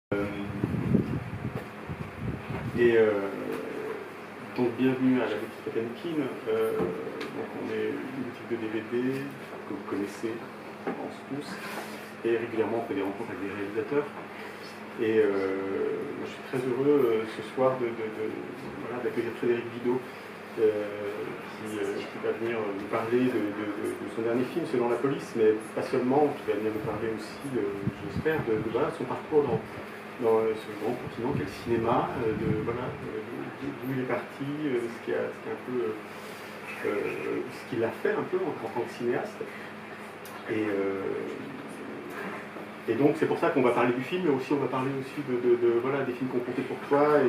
Donc bienvenue à la boutique Potemkin. Donc on est une boutique de DVD que vous connaissez, je pense tous, et régulièrement on fait des rencontres avec des réalisateurs. Et je suis très heureux ce soir d'accueillir Frédéric Vidot qui va venir nous parler de son dernier film, Selon la police, mais pas seulement, qui va venir nous parler aussi, j'espère, de son parcours dans ce grand continent qu'est le cinéma, d'où il est parti, ce qui l'a fait un peu en tant que cinéaste. Et donc c'est pour ça qu'on va parler du film, mais aussi on va parler aussi des films qu'on comptait pour toi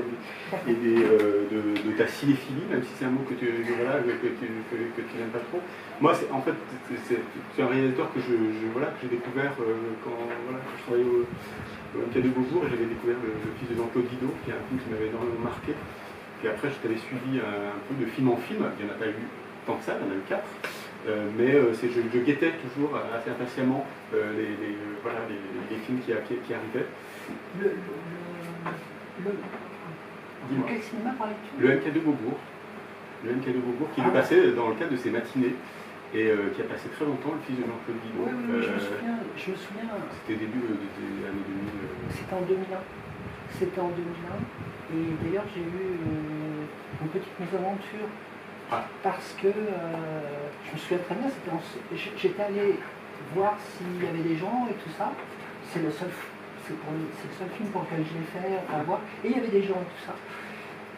et de ta cinéphilie, même si c'est un mot que tu n'aimes pas trop. Moi, en fait, c'est un réalisateur que j'ai découvert quand je travaillais au MK de Beaubourg, et j'avais découvert le fils de Jean-Claude Guido, qui est un film qui m'avait énormément marqué. Puis après, je t'avais suivi un peu de film en film. Il n'y en a pas eu tant que ça, il y en a eu 4. Mais je guettais toujours assez impatiemment les films qui arrivaient. Quel cinéma parlais-tu? Le MK de Beaubourg. Le MK de Beaubourg qui le passait dans le cadre de ses matinées et qui a passé très longtemps, le fils de Jean-Claude Guido. Oui, je me souviens. C'était début des années 2000. C'était en 2001. C'était en 2001. Et d'ailleurs, j'ai eu une petite mésaventure. Parce que je me souviens très bien, j'étais allé voir s'il y avait des gens et tout ça. C'est le seul film pour lequel je l'ai fait, à voir. Et il y avait des gens et tout ça.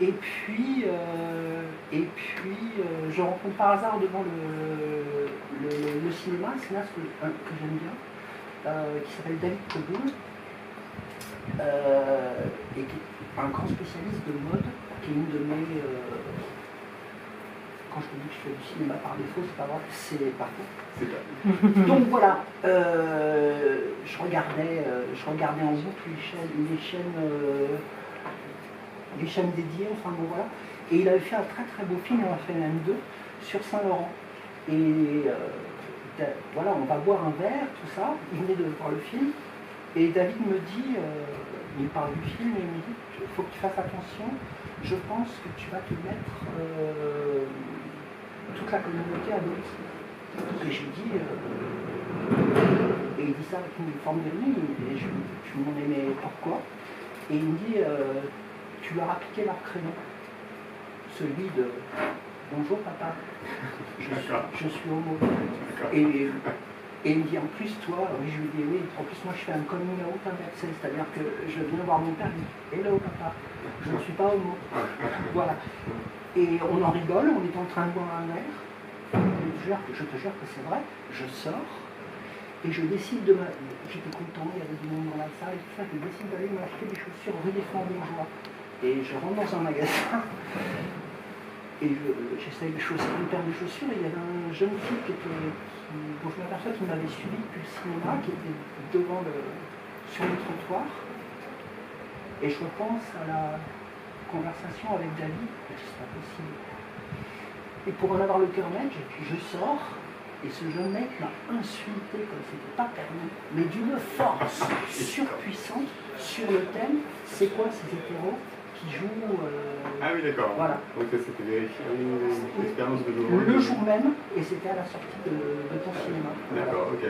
Et puis je rencontre par hasard devant le cinéma, un cinéaste que j'aime bien, qui s'appelle David Coboul, et qui est un grand spécialiste de mode, qui est une de mes... Quand je te dis que je fais du cinéma par défaut, c'est pas vrai, c'est parfait. Donc voilà, je regardais en boucle les chaînes dédiées, enfin bon voilà. Et il avait fait un très très beau film, on a fait même 2, sur Saint-Laurent. Et voilà, on va boire un verre, tout ça. Il venait de voir le film. Et David me dit, il parle du film, et il me dit, il faut que tu fasses attention, je pense que tu vas te mettre toute la communauté à dos. Et je lui dis, et il dit ça avec une forme de mine, et je lui demandais mais pourquoi? Et il me dit, tu leur as piqué leur prénom, celui de bonjour papa, je suis homo. Et il me dit en plus toi, oui, je lui dis oui, en plus moi je fais un coming out inversé, c'est-à-dire que je viens voir mon père, il dit hello papa, je ne suis pas homo. Voilà. Et on en rigole, on est en train de boire un verre, je te jure que c'est vrai, je sors, et je décide j'étais content, il y avait du monde dans la salle, et tout ça, je décide d'aller m'acheter des chaussures rue des Francs-Bourgeois. Et je rentre dans un magasin, et j'essaye de choisir une paire de chaussures, et il y avait un jeune fille dont je m'aperçois qui m'avait suivi depuis le cinéma, qui était sur le trottoir, et je repense à la conversation avec David, c'est pas possible. Et pour en avoir le cœur net, je sors, et ce jeune mec m'a insulté comme c'était pas permis, mais d'une force surpuissante sur le thème, c'est quoi ces hétéros qui jouent... Ah oui, d'accord. Voilà. Donc c'était vérifié, une expérience de jour. Le jour même, et c'était à la sortie de ton cinéma. D'accord, ok.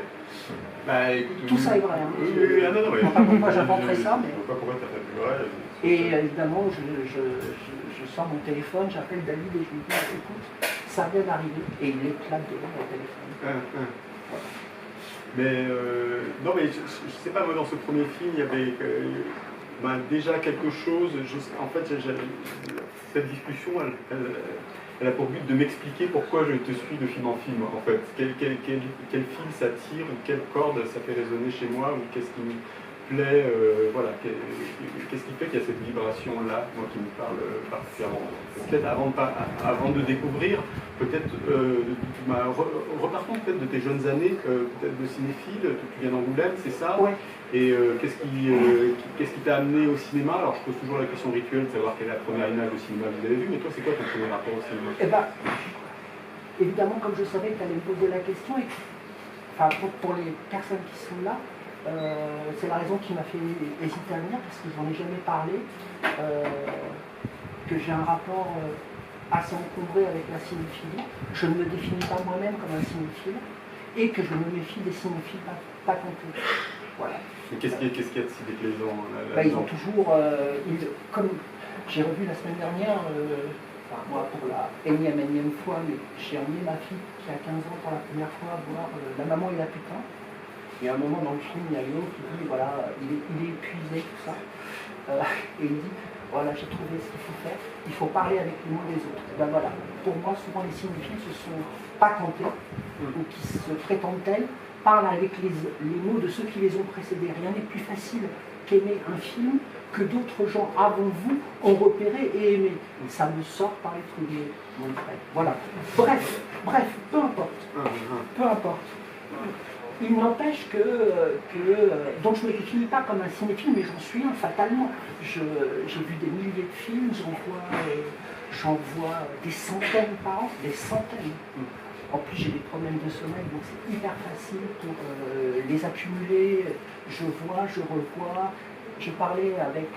Bah, écoute, tout ça est vrai. Hein. Oui, non, je ne sais pas pourquoi j'inventerais ça, mais... Je ne sais pas pourquoi tu as fait plus vrai. Et évidemment, je sors mon téléphone, j'appelle David et je lui dis, écoute, ça vient d'arriver. Et il éclate devant mon téléphone. Voilà. Mais, non, mais je ne sais pas, moi, dans ce premier film, il y avait déjà quelque chose. En fait, cette discussion, elle a pour but de m'expliquer pourquoi je te suis de film en film, en fait. Quel fil ça tire, ou quelle corde ça fait résonner chez moi, ou qu'est-ce qui me plaît, voilà. Qu'est-ce qui fait qu'il y a cette vibration-là, moi, qui me parle particulièrement. Peut-être avant de découvrir, peut-être, repartons peut-être de tes jeunes années, peut-être de cinéphile, tu viens d'Angoulême, c'est ça? Ouais. Et qu'est-ce qui t'a amené au cinéma? Alors je pose toujours la question rituelle de savoir quelle est la première image au cinéma que vous avez vue, mais toi c'est quoi ton premier rapport au cinéma? Eh bien, évidemment, comme je savais que tu allais me poser la question, et, enfin, pour les personnes qui sont là, C'est la raison qui m'a fait hésiter à venir, parce que j'en ai jamais parlé, que j'ai un rapport assez encombré avec la cinéphilie. Je ne me définis pas moi-même comme un cinéphile, et que je me méfie des cinéphiles pas comptés. Voilà. Qu'est-ce qu'il y a de si déplaisant là, ils ont toujours, comme j'ai revu la semaine dernière, moi pour la énième fois, mais j'ai emmené ma fille qui a 15 ans pour la première fois voir La maman et la putain. Et à un moment dans le film, il y a une autre qui dit, voilà, il est épuisé, tout ça. Et il dit, voilà, j'ai trouvé ce qu'il faut faire, il faut parler avec les mots des autres. Et ben voilà, pour moi, souvent les cinéphiles se sont pas cantés, ou qui se prétendent tels, parlent avec les mots de ceux qui les ont précédés. Rien n'est plus facile qu'aimer un film que d'autres gens avant vous ont repéré et aimé. Ça me sort par les trous de mon frère. Voilà. Bref, peu importe. Peu importe. Il n'empêche que donc je ne me définis pas comme un cinéphile, mais j'en suis un fatalement. J'ai vu des milliers de films, j'en vois des centaines par an, des centaines. En plus, j'ai des problèmes de sommeil, donc c'est hyper facile pour les accumuler. Je vois, je revois. Je parlais avec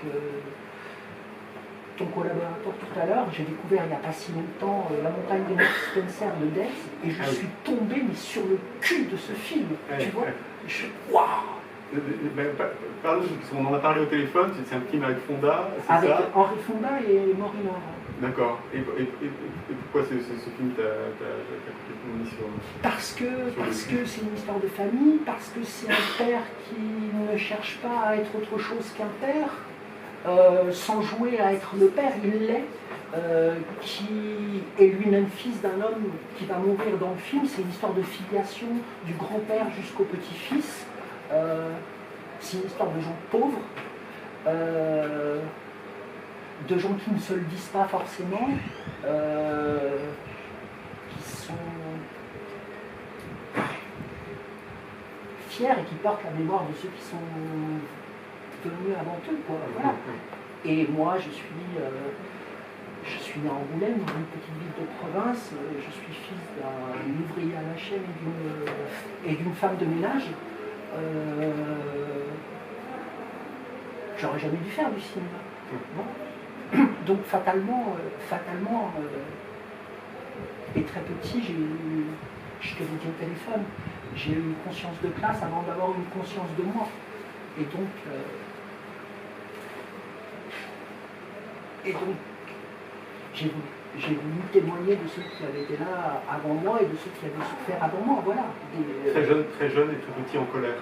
ton collaborateur tout à l'heure, j'ai découvert il n'y a pas si longtemps La montagne des Morts Spencer de Death, et je suis tombé mais sur le cul de ce film, tu vois. Waouh. Pardon, parce qu'on en a parlé au téléphone, c'est un film avec Fonda, c'est ça? Avec Henry Fonda et Morino. D'accord. Et pourquoi ce film t'a complètement mis sur... Parce que c'est une histoire de famille, parce que c'est un père qui ne cherche pas à être autre chose qu'un père, sans jouer à être le père, il l'est, qui est lui-même fils d'un homme qui va mourir dans le film. C'est une histoire de filiation du grand-père jusqu'au petit-fils. C'est une histoire de gens pauvres, de gens qui ne se le disent pas forcément, qui sont fiers et qui portent la mémoire de ceux qui sont venus avant eux, quoi. Voilà. Et moi, je suis né à Angoulême, dans une petite ville de province. Je suis fils d'un ouvrier à la chaîne et d'une femme de ménage. J'aurais jamais dû faire du cinéma. Bon. Donc fatalement, et très petit, je te l'ai dit au téléphone, j'ai eu une conscience de classe avant d'avoir une conscience de moi. Et donc j'ai voulu témoigner de ceux qui avaient été là avant moi et de ceux qui avaient souffert avant moi. Voilà. Très jeune et tout petit en colère.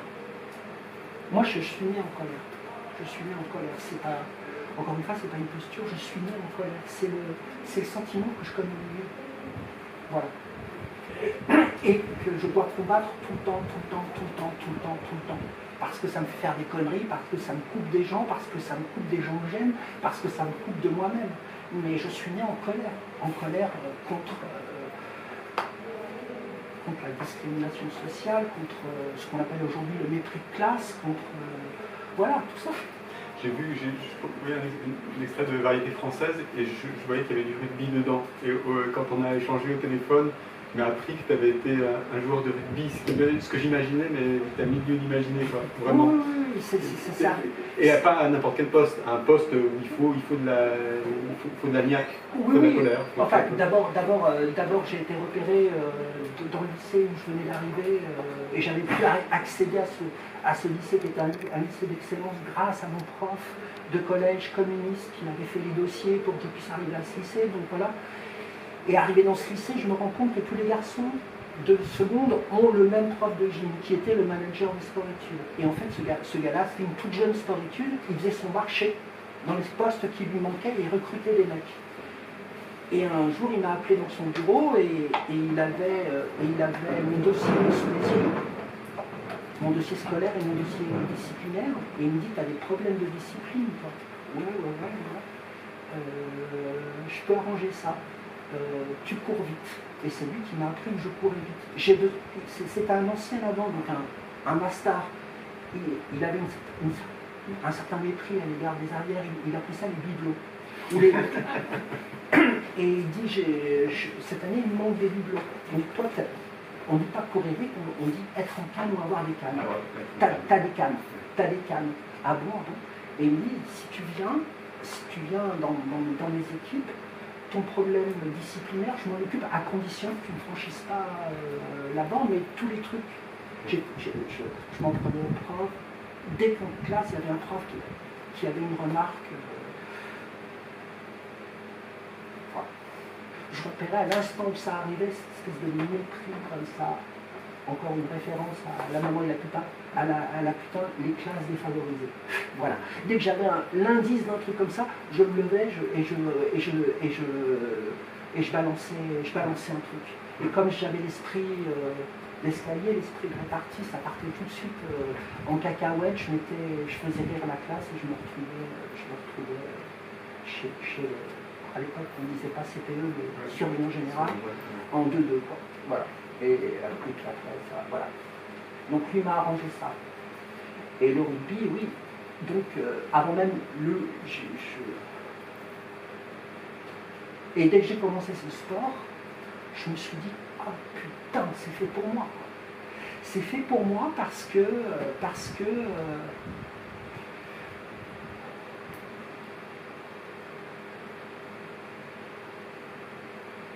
Moi, je suis né en colère. Je suis né en colère. C'est pas, encore une fois, c'est pas une posture. Je suis né en colère. C'est le sentiment que je connais le mieux. Voilà. Et que je dois combattre tout le temps. Parce que ça me fait faire des conneries, parce que ça me coupe des gens, parce que ça me coupe des gens que j'aime, parce que ça me coupe de moi-même. Mais je suis né en colère contre la discrimination sociale, contre ce qu'on appelle aujourd'hui le mépris de classe, contre voilà, tout ça. J'ai vu un extrait de Variété française et je voyais qu'il y avait du rugby dedans. Et quand on a échangé au téléphone, tu m'as appris que tu avais été un joueur de rugby, ce que j'imaginais, mais tu as mis lieu d'imaginer, quoi, vraiment. Oui, c'est ça. Et pas à n'importe quel poste, un poste où il faut de la niaque, de la colère. Enfin, d'abord j'ai été repéré dans le lycée où je venais d'arriver et j'avais pu accéder à ce lycée qui était un lycée d'excellence grâce à mon prof de collège communiste qui m'avait fait les dossiers pour que je puisse arriver à ce lycée. Donc voilà. Et arrivé dans ce lycée, je me rends compte que tous les garçons de seconde ont le même prof de gym, qui était le manager des sport-études. Et en fait, ce gars-là, c'était une toute jeune sport-étude, il faisait son marché dans les postes qui lui manquaient et il recrutait des mecs. Et un jour, il m'a appelé dans son bureau et il avait mon dossier sous les yeux, mon dossier scolaire et mon dossier disciplinaire, et il me dit, t'as des problèmes de discipline, toi. Ouais. Je peux arranger ça. Tu cours vite. Et c'est lui qui m'a appris que je courais vite. C'était un ancien avant, donc un master. Il avait un certain mépris à l'égard des arrières, il appelait ça les bibelots. Et il dit, cette année il me manque des bibelots. Donc toi, On ne dit pas courir vite, on dit être en canne ou avoir des cannes. Ah, ouais, T'as des cannes, t'as des cannes. Ah bon, ah bon. Et il me dit, si tu viens dans les équipes, ton problème disciplinaire, je m'en occupe à condition que tu ne franchisses pas la bande, mais tous les trucs. Je m'en prenais au prof. Dès qu'en classe, il y avait un prof qui avait une remarque. Voilà. Je repérais à l'instant où ça arrivait, cette espèce de mépris comme ça. Encore une référence à la maman et la putain, les classes défavorisées. Voilà. Dès que j'avais l'indice d'un truc comme ça, je me levais et je balançais un truc. Et comme j'avais l'esprit l'escalier, l'esprit de répartie, ça partait tout de suite en cacahuète, je faisais rire la classe et je me retrouvais chez à l'époque on ne disait pas CPE, mais surveillant général, en 2-2 quoi. Voilà. Et puis après, ça, voilà. Donc lui m'a arrangé ça. Et le rugby, oui. Donc avant même Et dès que j'ai commencé ce sport, je me suis dit, ah oh, putain, c'est fait pour moi. C'est fait pour moi parce que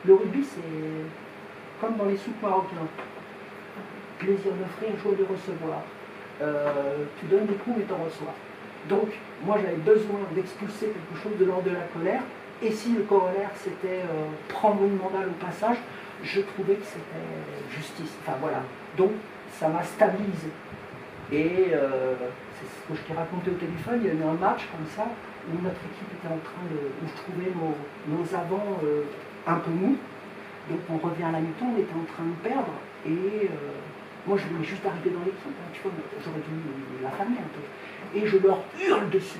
le rugby, c'est comme dans les soupes marocains. Plaisir d'offrir, joie de recevoir. Tu donnes des coups, mais t'en reçois. Donc, moi, j'avais besoin d'expulser quelque chose de l'ordre de la colère. Et si le corollaire, c'était prendre une mandale au passage, je trouvais que c'était justice. Enfin, voilà. Donc, ça m'a stabilisé. Et c'est ce que je t'ai raconté au téléphone. Il y a eu un match comme ça, où notre équipe était en train de... où je trouvais nos avants un peu mous. Donc on revient à la mi-temps, on était en train de perdre, et moi je voulais juste arriver dans l'équipe, hein, tu vois, j'aurais dû l'affamer un peu. Et je leur hurle dessus,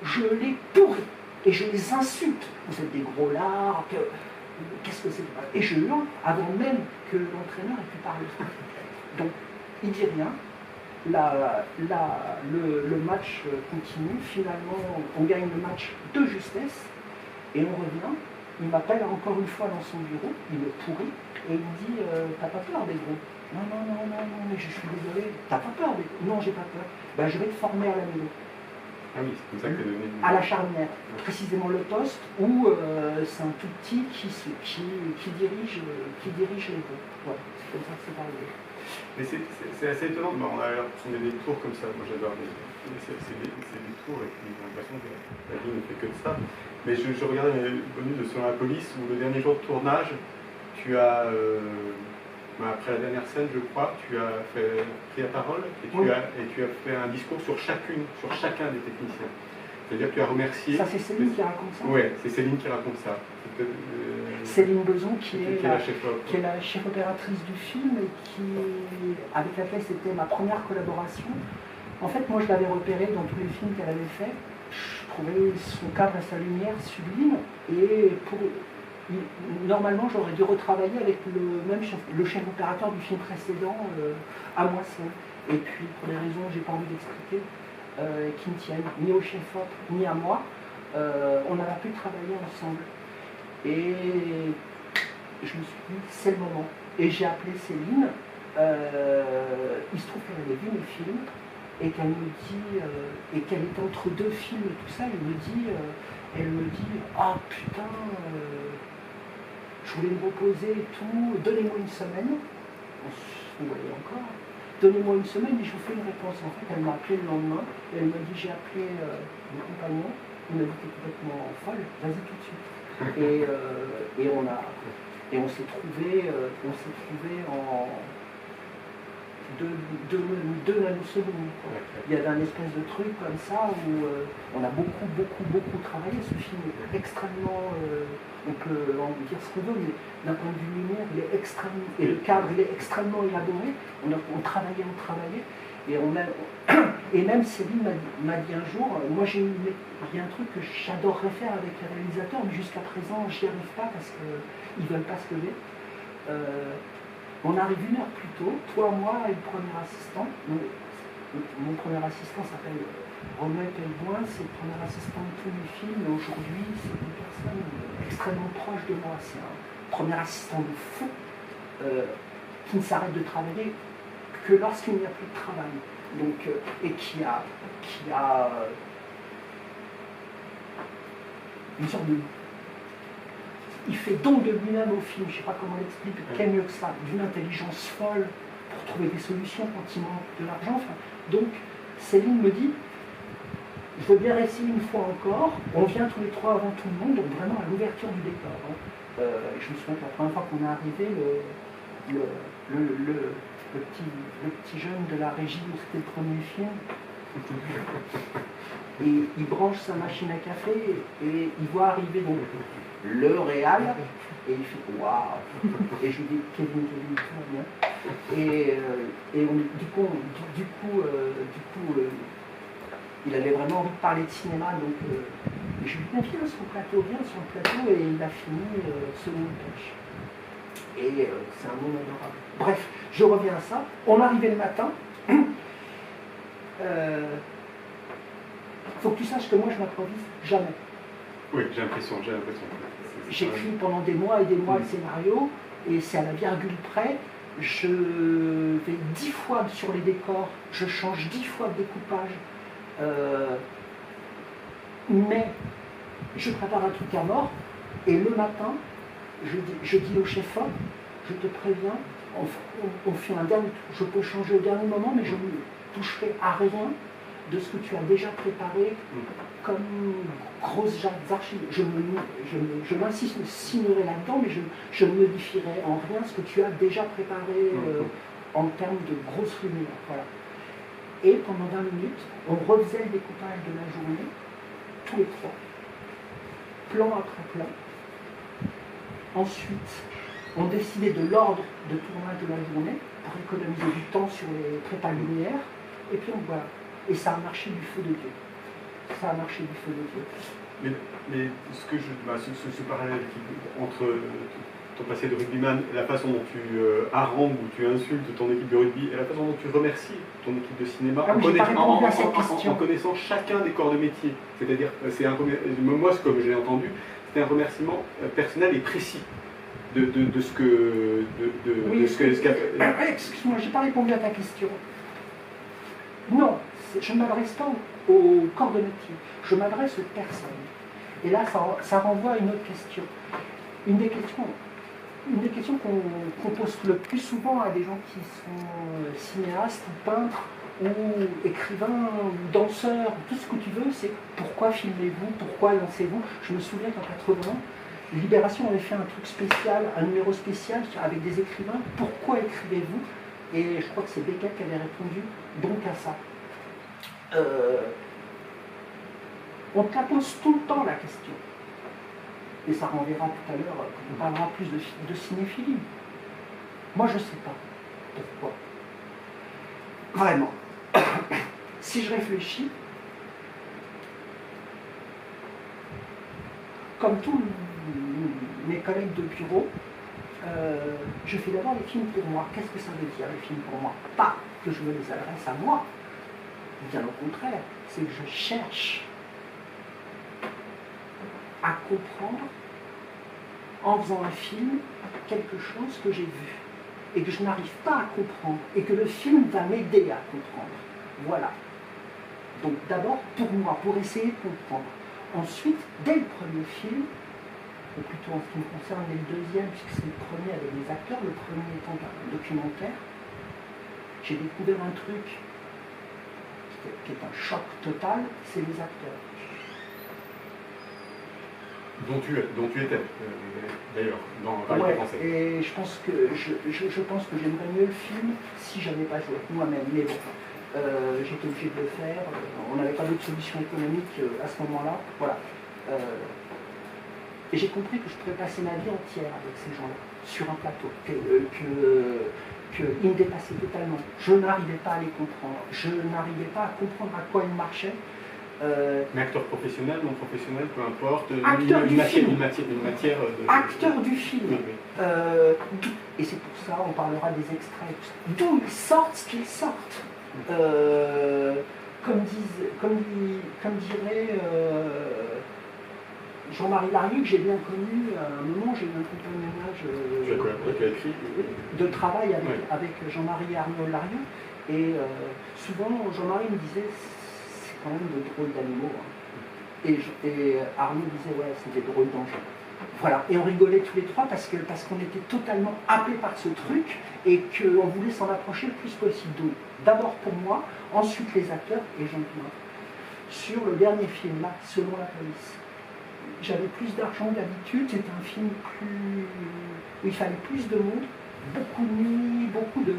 je les pourris, et je les insulte. Vous êtes des gros lards, qu'est-ce que c'est? Et je hurle avant même que l'entraîneur ait pu parler. Donc il dit rien, le match continue, finalement on gagne le match de justesse, et on revient. Il m'appelle encore une fois dans son bureau, il me pourrit, et il me dit t'as pas peur des gros? Non, mais je suis désolé, t'as pas peur des gros? Non, j'ai pas peur. Ben, je vais te former à la maison. Ah oui, c'est comme ça que t'es devenu. À la charnière, précisément le poste où c'est un tout petit qui dirige les gros. Voilà, c'est comme ça que c'est arrivé. Mais c'est assez étonnant, on a des tours comme ça, moi j'adore c'est des tours et puis j'ai l'impression que la vie ne fait que de ça. Mais je regardais mes bonus de Selon la police où le dernier jour de tournage, tu as, après la dernière scène je crois, tu as pris la parole et tu as fait un discours sur chacun des techniciens. C'est-à-dire que tu as remercié... Ça c'est Céline qui raconte ça? Oui, c'est Céline qui raconte ça. Céline Beson qui est la chef opératrice du film et avec laquelle c'était ma première collaboration. En fait, moi je l'avais repérée dans tous les films qu'elle avait fait. Je trouvais son cadre et sa lumière sublime. Et normalement, j'aurais dû retravailler avec le chef opérateur du film précédent, à Moisson. Et puis, pour des raisons que j'ai pas envie d'expliquer, qui ne tiennent ni au chef-op ni à moi, on n'a pas pu travailler ensemble. Et je me suis dit, c'est le moment. Et j'ai appelé Céline. Il se trouve qu'elle avait vu mes films et qu'elle me dit, et qu'elle était entre deux films et tout ça, elle me dit, ah putain, je voulais me reposer et tout, donnez-moi une semaine. On voyait encore. Donnez-moi une semaine et je vous fais une réponse. En fait, elle m'a appelé le lendemain et elle m'a dit, j'ai appelé mon compagnon, il m'a dit, t'es complètement folle, vas-y tout de suite. Et on s'est trouvé en 2 nanosecondes. Il y avait un espèce de truc comme ça où on a beaucoup travaillé. Ce film est extrêmement, on peut en dire ce qu'on veut, mais d'un point de vue lumière, il est extrêmement, et le cadre il est extrêmement élaboré. On travaillait. Et même Céline m'a dit un jour, moi il y a un truc que j'adorerais faire avec les réalisateurs, mais jusqu'à présent j'y arrive pas parce qu'ils ne veulent pas se lever. On arrive 1 heure plus tôt, toi, moi et le premier assistant. Mon premier assistant s'appelle Romain Pelboin, c'est le premier assistant de tous les films, et aujourd'hui c'est une personne extrêmement proche de moi. C'est un premier assistant de fou qui ne s'arrête de travailler que lorsqu'il n'y a plus de travail. Donc, et qui a une sorte de... Il fait don de lui-même au film, je ne sais pas comment l'expliquer, qu'est mieux que ça, d'une intelligence folle pour trouver des solutions quand il manque de l'argent. Enfin, donc, Céline me dit, je veux bien essayer une fois encore, on vient tous les trois avant tout le monde, donc vraiment à l'ouverture du décor. Hein. Je me souviens que la première fois qu'on est arrivé, le petit jeune de la régie où c'était le premier film, et il branche sa machine à café et il voit arriver donc le réal et il fait waouh, et je lui dis Kevin, tout va bien. Et du coup, il avait vraiment envie de parler de cinéma, donc je lui ai dit viens sur le plateau, et il a fini second pêche. Et c'est un moment adorable. Bref, je reviens à ça. On arrivait le matin. Faut que tu saches que moi, je n'improvise jamais. Oui, j'ai l'impression. J'écris pendant des mois et des mois le scénario, et c'est à la virgule près. Je vais 10 fois sur les décors, je change 10 fois de découpage. Mais je prépare un truc à mort, et le matin, je dis au chef-op, je te préviens, on fait un dernier tour. Je peux changer au dernier moment, mais je ne toucherai à rien de ce que tu as déjà préparé comme grosse archive. Je m'insiste, signerai là-dedans, mais je ne modifierai en rien ce que tu as déjà préparé en termes de grosses lumières. Voilà. Et pendant 20 minutes, on refaisait le découpage de la journée, tous les trois, plan après plan. Ensuite, on décidait de l'ordre de tournage de la journée pour économiser du temps sur les prépas lumière. Et puis voilà. Et ça a marché du feu de Dieu. Ça a marché du feu de Dieu. Mais ce parallèle entre ton passé de rugbyman, la façon dont tu harangues ou tu insultes ton équipe de rugby et la façon dont tu remercies ton équipe de cinéma en connaissant chacun des corps de métier. C'est-à-dire, moi, comme je l'ai entendu, c'était un remerciement personnel et précis de ce que... Excuse-moi, je n'ai pas répondu à ta question. Non, je ne m'adresse pas au corps de métier, je m'adresse aux personnes. Et là, ça renvoie à une autre question. Une des questions qu'on pose le plus souvent à des gens qui sont cinéastes ou peintres ou écrivains ou danseurs, tout ce que tu veux, c'est pourquoi filmez-vous, pourquoi lancez-vous. Je me souviens qu'en 80, Libération avait fait un truc spécial, un numéro spécial avec des écrivains, pourquoi écrivez-vous? Et je crois que c'est Beckett qui avait répondu donc à ça. On te la pose tout le temps la question. Et ça renverra tout à l'heure quand on parlera plus de cinéphilie. Moi je ne sais pas pourquoi. Vraiment. Si je réfléchis, comme tous mes collègues de bureau, je fais d'abord les films pour moi. Qu'est-ce que ça veut dire les films pour moi? Pas que je me les adresse à moi, bien au contraire, c'est que je cherche à comprendre en faisant un film quelque chose que j'ai vu et que je n'arrive pas à comprendre et que le film va m'aider à comprendre. Voilà. Donc d'abord pour moi, pour essayer de comprendre. Ensuite, dès le premier film, ou plutôt en ce qui me concerne, dès le deuxième, puisque c'est le premier avec des acteurs, le premier étant un documentaire, j'ai découvert un truc qui est un choc total, c'est les acteurs. Dont tu étais, d'ailleurs, dans Variété française. Et je pense que j'aimerais mieux le film si je n'avais pas joué moi-même. Mais bon, j'étais obligé de le faire. On n'avait pas d'autre solution économique à ce moment-là. Voilà. Et j'ai compris que je pouvais passer ma vie entière avec ces gens-là, sur un plateau, qu'ils me dépassaient totalement. Je n'arrivais pas à les comprendre. Je n'arrivais pas à comprendre à quoi ils marchaient. Mais acteur professionnel, non professionnel, peu importe. Acteur du film. Une matière de... Acteur du film. Oui, oui. Et c'est pour ça, on parlera des extraits. D'où ils sortent ce qu'ils sortent. Comme dirait, je Jean-Marie Larieux, que j'ai bien connu, à un moment, j'ai eu un compagnonnage de travail avec Jean-Marie et Arnaud Larieux. Et souvent, Jean-Marie me disait, c'est quand même de drôles d'animaux. Hein. Et Arnaud disait, ouais, c'est des drôles d'engins. Voilà, et on rigolait tous les trois parce qu'on était totalement happés par ce truc et qu'on voulait s'en approcher le plus possible. Donc, d'abord pour moi, ensuite les acteurs et Jean-Pierre. Sur le dernier film, là, Selon la police. J'avais plus d'argent que d'habitude, c'était un film où il fallait plus de monde, beaucoup de nuits, beaucoup de...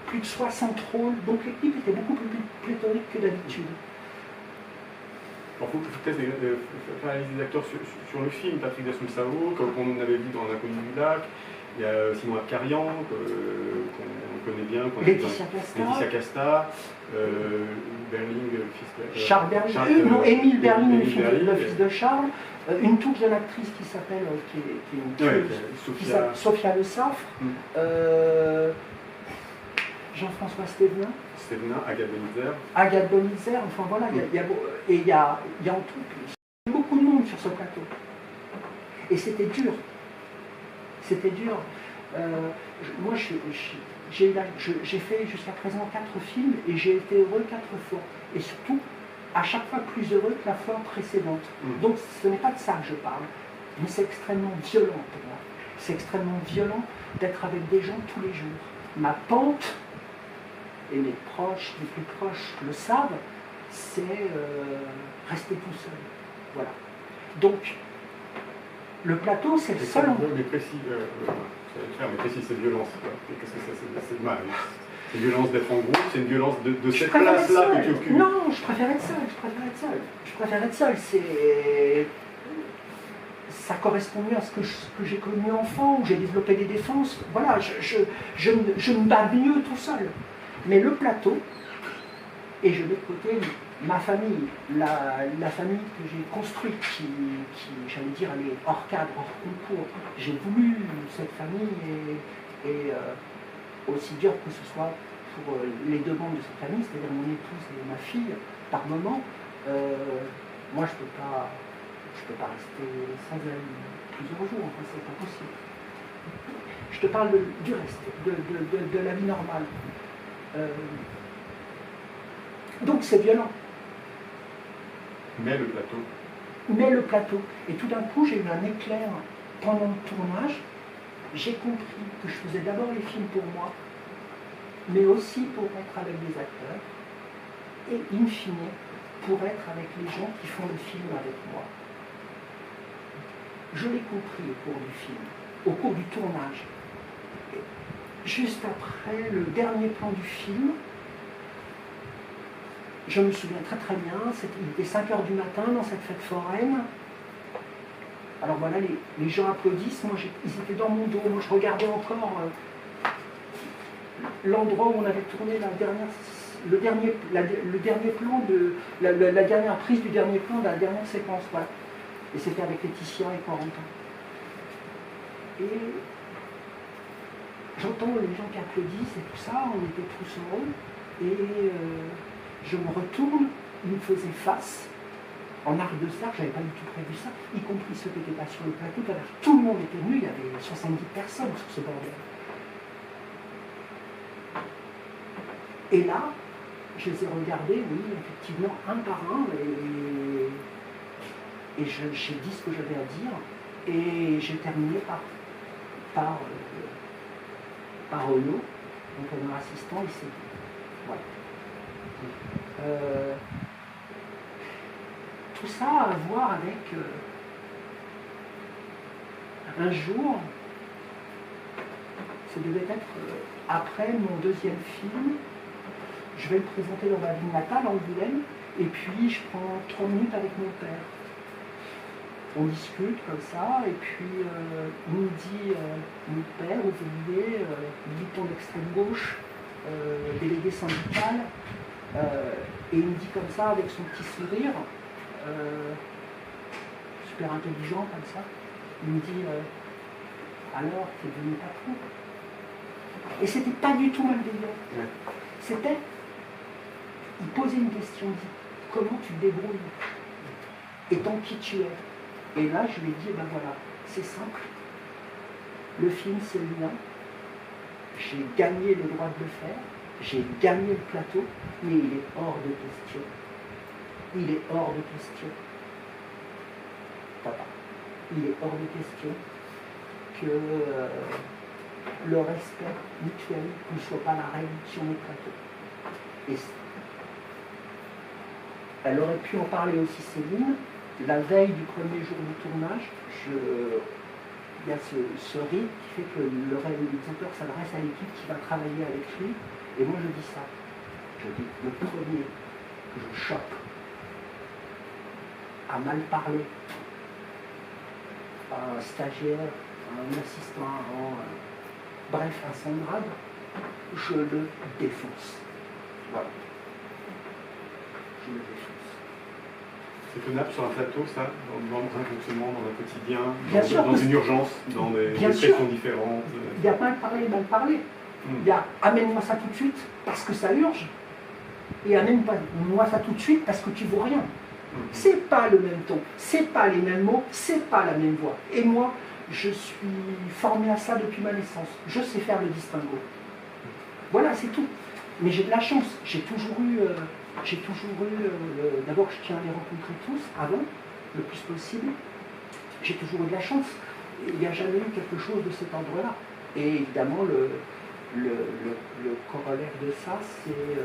plus de 60 rôles, donc l'équipe était beaucoup plus pléthorique que d'habitude. Il faut peut-être faire analyse des acteurs sur le film. Patrick Dassou-Sao, comme on avait vu dans L'Inconnu du lac, il y a Simon Abkarian, qu'on connaît bien, Laetitia Casta, Berling, le fils de... Charles Berling, non, Émile Berling, le fils de Charles, une toute jeune actrice qui s'appelle, qui est une tueuse, Sophia Le Saffre, Jean-François Stévenin, Agathe Bonitzer, enfin voilà, il y a en tout beaucoup de monde sur ce plateau. Et c'était dur. C'était dur. Moi, j'ai fait jusqu'à présent 4 films et j'ai été heureux 4 fois. Et surtout, à chaque fois plus heureux que la fois précédente. Donc ce n'est pas de ça que je parle, mais c'est extrêmement violent pour moi. C'est extrêmement violent d'être avec des gens tous les jours. Ma pente, et mes proches, les plus proches le savent, c'est rester tout seul. Voilà. Donc, le plateau, c'est le seul endroit. Mais précis, cette violence, qu'est-ce que c'est de mal? C'est une violence d'être en groupe, c'est une violence de cette place-là que tu occupes. Non, je préfère être seul, je préfère être seul. Ça correspond mieux à ce que j'ai connu enfant, où j'ai développé des défenses. Voilà, je me bats mieux tout seul. Mais le plateau, et je mets de côté ma famille, la famille que j'ai construite, qui j'allais dire, elle est hors cadre, hors concours. J'ai voulu cette famille et aussi dur que ce soit pour les deux membres de cette famille, c'est-à-dire mon épouse et ma fille, par moment, moi je peux pas rester sans elle plusieurs jours, enfin, c'est pas possible. Je te parle du reste, de la vie normale. Donc c'est violent. Mais le plateau. Mais le plateau. Et tout d'un coup, j'ai eu un éclair pendant le tournage. J'ai compris que je faisais d'abord les films pour moi, mais aussi pour être avec des acteurs, et in fine, pour être avec les gens qui font le film avec moi. Je l'ai compris au cours du film, au cours du tournage. Juste après le dernier plan du film, je me souviens très très bien, il était 5 h du matin dans cette fête foraine. Alors voilà, les gens applaudissent, moi ils étaient dans mon dos, moi je regardais encore l'endroit où on avait tourné le dernier plan la dernière prise du dernier plan de la dernière séquence, voilà. Et c'était avec Laetitia et Corentin. Et j'entends les gens qui applaudissent et tout ça, on était tous heureux, et je me retourne, ils me faisaient face, en arc de cercle, j'avais pas du tout prévu ça, y compris ceux qui n'étaient pas sur le plateau, tout le monde était venu, il y avait 70 personnes sur ce bordel. Et là, je les ai regardés, oui, effectivement, un par un, et j'ai dit ce que j'avais à dire, et j'ai terminé par Renaud, donc mon assistant, il s'est dit. Voilà. Tout ça a à voir avec un jour, ça devait être après mon deuxième film, je vais le présenter dans ma ville natale, Angoulême, et puis je prends 3 minutes avec mon père. On discute comme ça, et puis il me dit, mon père, ouvrier, militant d'extrême gauche, délégué syndical, et il me dit comme ça, avec son petit sourire, super intelligent comme ça, il me dit, alors, t'es devenu patron. Et c'était pas du tout malveillant. Ouais. C'était, il posait une question, il dit, comment tu te débrouilles, étant qui tu es. Et là, je lui ai dit, ben voilà, c'est simple. Le film, c'est le mien. J'ai gagné le droit de le faire. J'ai gagné le plateau, mais il est hors de question. Il est hors de question. Papa, il est hors de question que le respect mutuel ne soit pas la règle sur les plateaux. Et elle aurait pu en parler aussi, Céline. La veille du premier jour du tournage, il y a ce rythme qui fait que le réalisateur s'adresse à l'équipe qui va travailler avec lui. Et moi, je dis ça. Je dis, le premier que je chope à mal parler à un stagiaire, à un assistant, bref, à son grade, je le défonce. Voilà. Je le défonce. C'est tenable sur un plateau, ça, dans un fonctionnement, dans un quotidien, dans une urgence, dans des situations différentes. Il y a mal parlé. Il y a amène-moi ça tout de suite parce que ça urge. Et amène-moi ça tout de suite parce que tu vaux rien. C'est pas le même ton, c'est pas les mêmes mots, c'est pas la même voix. Et moi, je suis formé à ça depuis ma naissance. Je sais faire le distinguo. Voilà, c'est tout. Mais j'ai de la chance. J'ai toujours eu d'abord je tiens à les rencontrer tous avant, le plus possible. J'ai toujours eu de la chance. Il n'y a jamais eu quelque chose de cet ordre-là. Et évidemment, le corollaire de ça, c'est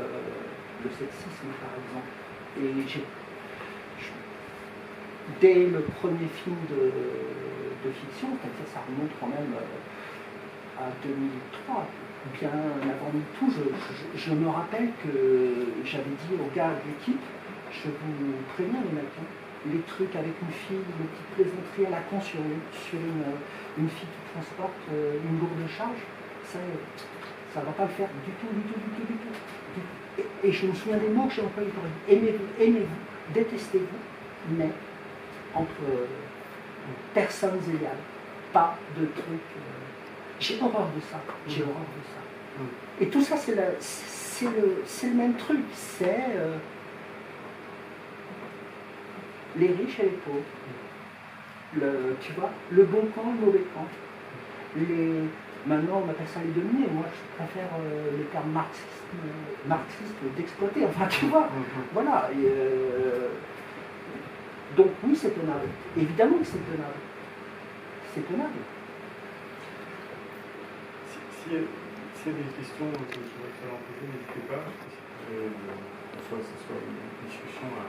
le sexisme, par exemple. Et dès le premier film de fiction, ça remonte quand même à 2003, bien avant tout, je me rappelle que j'avais dit aux gars de l'équipe, je vous préviens les mecs, les trucs avec une fille, une petite plaisanterie à la con sur une fille qui transporte une lourde charge, ça ne va pas le faire du tout. Et je me souviens des mots que j'ai employés pour dire, aimez-vous, détestez-vous, mais entre personnes égales, pas de trucs. J'ai horreur de ça. Et tout ça, c'est le même truc. C'est les riches et les pauvres. Tu vois, le bon camp, le mauvais camp. Maintenant, on appelle ça les dominés. Moi, je préfère le terme marxiste d'exploiter. Enfin, tu vois, voilà. Donc oui, c'est tenable. Évidemment que c'est tenable. C'est tenable. S'il y a des questions que je voudrais faire en poser, n'hésitez pas. Que ce soit une discussion à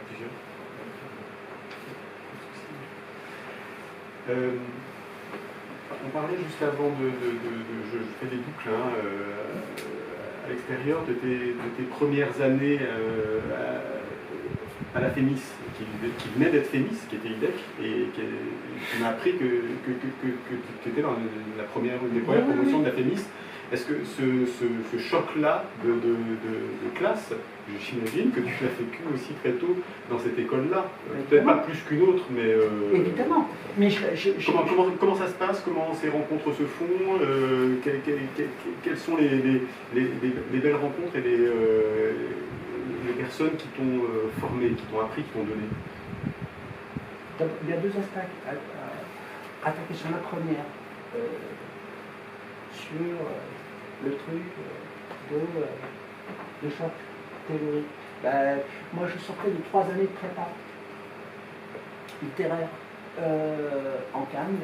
plusieurs. On parlait juste avant je fais des boucles à l'extérieur de tes premières années à la FEMIS, qui venait d'être FEMIS, qui était IDEC, et qui m'a appris que tu étais dans une des premières promotions de la FEMIS. Est-ce que ce choc-là de classe, j'imagine que tu l'as vécu aussi très tôt dans cette école-là, peut-être pas plus qu'une autre, mais... Évidemment. Mais comment ça se passe? Comment ces rencontres se font? Quelles sont les belles rencontres et les personnes qui t'ont formé, qui t'ont appris, qui t'ont donné? Il y a deux aspects à ta question. La première, sur le truc de choc théorique. Moi, je sortais de 3 années de prépa littéraire en Cannes.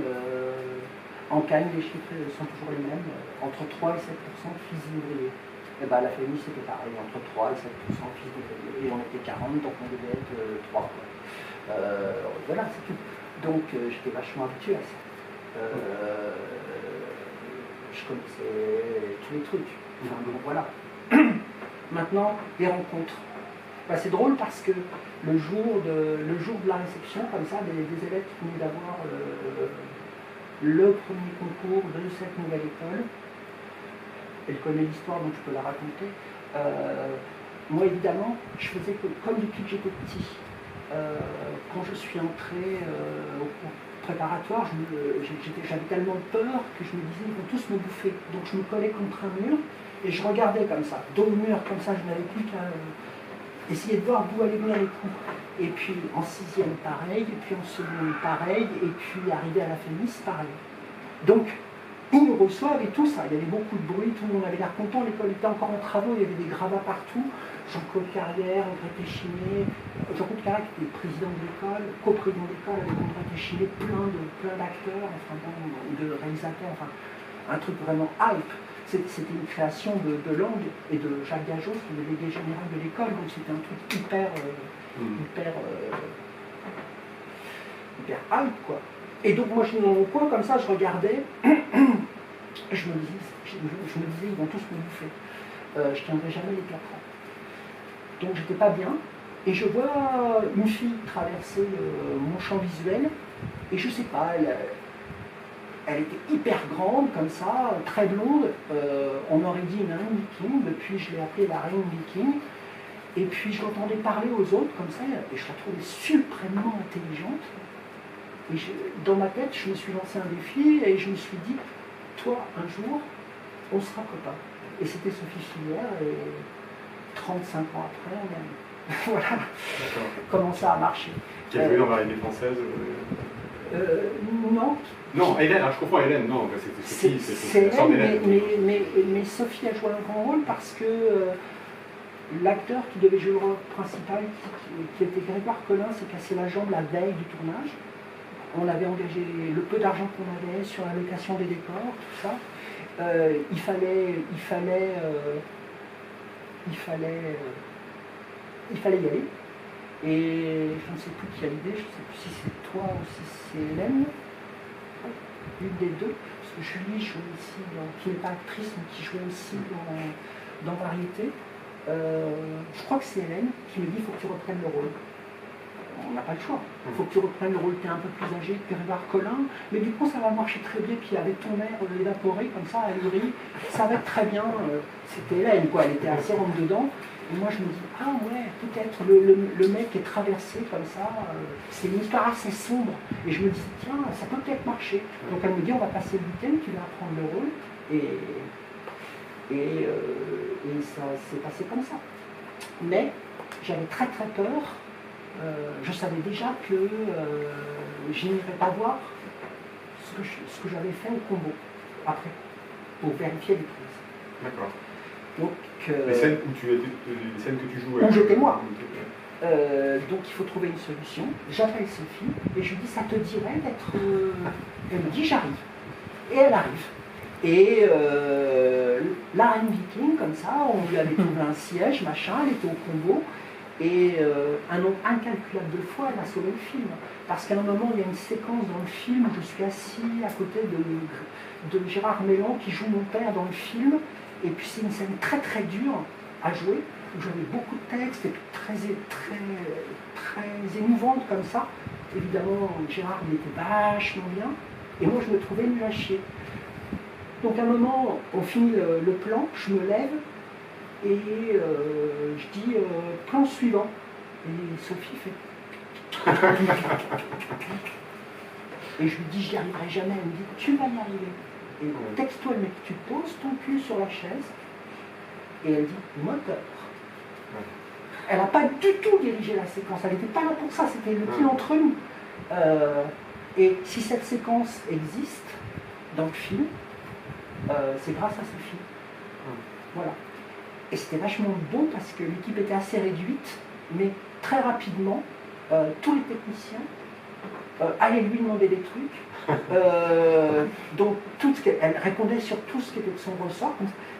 En Cannes, les chiffres sont toujours les mêmes, entre 3 et 7% de fils d'ouvriers. Et la famille, c'était pareil, entre 3 et 7% de fils d'ouvriers. Et on était 40, donc on devait être 3. Voilà, c'est tout. Donc, j'étais vachement habitué à ça. Je connaissais tous les trucs. Enfin, bon, voilà. Maintenant, les rencontres. C'est drôle parce que le jour de la réception, comme ça, des élèves qui venaient d'avoir le premier concours de cette nouvelle école, elle connaît l'histoire, donc je peux la raconter. Moi, évidemment, je faisais comme depuis que j'étais petit. Quand je suis entré au cours préparatoire, j'avais tellement peur que je me disais, ils vont tous me bouffer. Donc je me collais contre un mur et je regardais comme ça, dos au mur, comme ça, je n'avais plus qu'à essayer de voir d'où allaient venir les coups. Et puis en sixième, pareil, et puis en seconde, pareil, et puis arrivé à la FEMIS, pareil. Donc, ils nous reçoivent et tout ça, il y avait beaucoup de bruit, tout le monde avait l'air content, l'école était encore en travaux, il y avait des gravats partout. Jean-Claude Carrière, André Téchiné, Jean-Claude Carrière qui était président de l'école, coprésident de l'école avec André Téchiné, plein d'acteurs, enfin bon, de réalisateurs, enfin un truc vraiment hype. C'était une création de langue et de Jacques Gajos, qui est le délégué général de l'école, donc c'était un truc hyper hype quoi. Et donc moi je suis dans mon coin comme ça, je regardais, je me disais ils vont tous me bouffer. Je tiendrai jamais les 4 ans. Donc j'étais pas bien, et je vois une fille traverser mon champ visuel, et je sais pas, elle était hyper grande comme ça, très blonde, on aurait dit une reine viking, depuis je l'ai appelée la reine viking, et puis je l'entendais parler aux autres comme ça, et je la trouvais suprêmement intelligente, et dans ma tête je me suis lancé un défi, et je me suis dit, toi un jour, on sera copains. Et c'était Sophie Filière, et 35 ans après, voilà comment ça a marché. Qui a joué dans Variété française Non. Non, Hélène, je confonds Hélène, non, c'était Sophie, c'est Hélène, mais Sophie a joué un grand rôle parce que l'acteur qui devait jouer le rôle principal, qui était Grégoire Collin, s'est cassé la jambe la veille du tournage. On avait engagé le peu d'argent qu'on avait sur la location des décors, tout ça. Il fallait y aller. Et je ne sais plus qui a l'idée, je ne sais plus si c'est toi ou si c'est Hélène, une des deux, parce que Julie jouait aussi, qui n'est pas actrice, mais qui jouait aussi dans Variété. Je crois que c'est Hélène qui me dit il faut que tu reprennes le rôle. On n'a pas le choix. Il faut que tu reprennes le rôle, tu es un peu plus âgé que Grégoire Collin, mais du coup ça va marcher très bien, puis avec ton air évaporé comme ça, ahuri, ça va être très bien. C'était Hélène, quoi, elle était assez rentre dedans. Et moi je me dis, ah ouais, peut-être le mec est traversé comme ça, c'est une histoire assez sombre. Et je me dis, tiens, ça peut peut-être marcher. Donc elle me dit, on va passer le week-end, tu vas apprendre le rôle. Et ça s'est passé comme ça. Mais j'avais très très peur. Je savais déjà que je n'irais pas voir ce que j'avais fait au combo, après, pour vérifier les prises. D'accord. Donc, les scènes que tu jouais. Où j'étais moi. Donc il faut trouver une solution. J'appelle Sophie et je lui dis, ça te dirait d'être... Elle me dit, j'arrive. Et elle arrive. Et la reine viking, comme ça, on lui avait trouvé un siège, machin, elle était au combo. Et un nombre incalculable de fois, elle a sauvé le film. Parce qu'à un moment, il y a une séquence dans le film où je suis assis à côté de Gérard Mélan qui joue mon père dans le film. Et puis c'est une scène très très dure à jouer, où j'avais beaucoup de textes et puis très émouvante comme ça. Évidemment, Gérard il était vachement bien. Et moi, je me trouvais nul à chier. Donc à un moment, on finit le plan, je me lève. Et je dis plan suivant. Et Sophie fait. Et je lui dis j'y arriverai jamais. Elle me dit tu vas y arriver. Et textuellement, tu poses ton cul sur la chaise. Et elle dit moteur. Elle n'a pas du tout dirigé la séquence. Elle n'était pas là pour ça. C'était le deal entre nous. Et si cette séquence existe dans le film, c'est grâce à Sophie. Voilà. Et c'était vachement beau parce que l'équipe était assez réduite, mais très rapidement, tous les techniciens allaient lui demander des trucs. Donc elle répondait sur tout ce qui était de son ressort.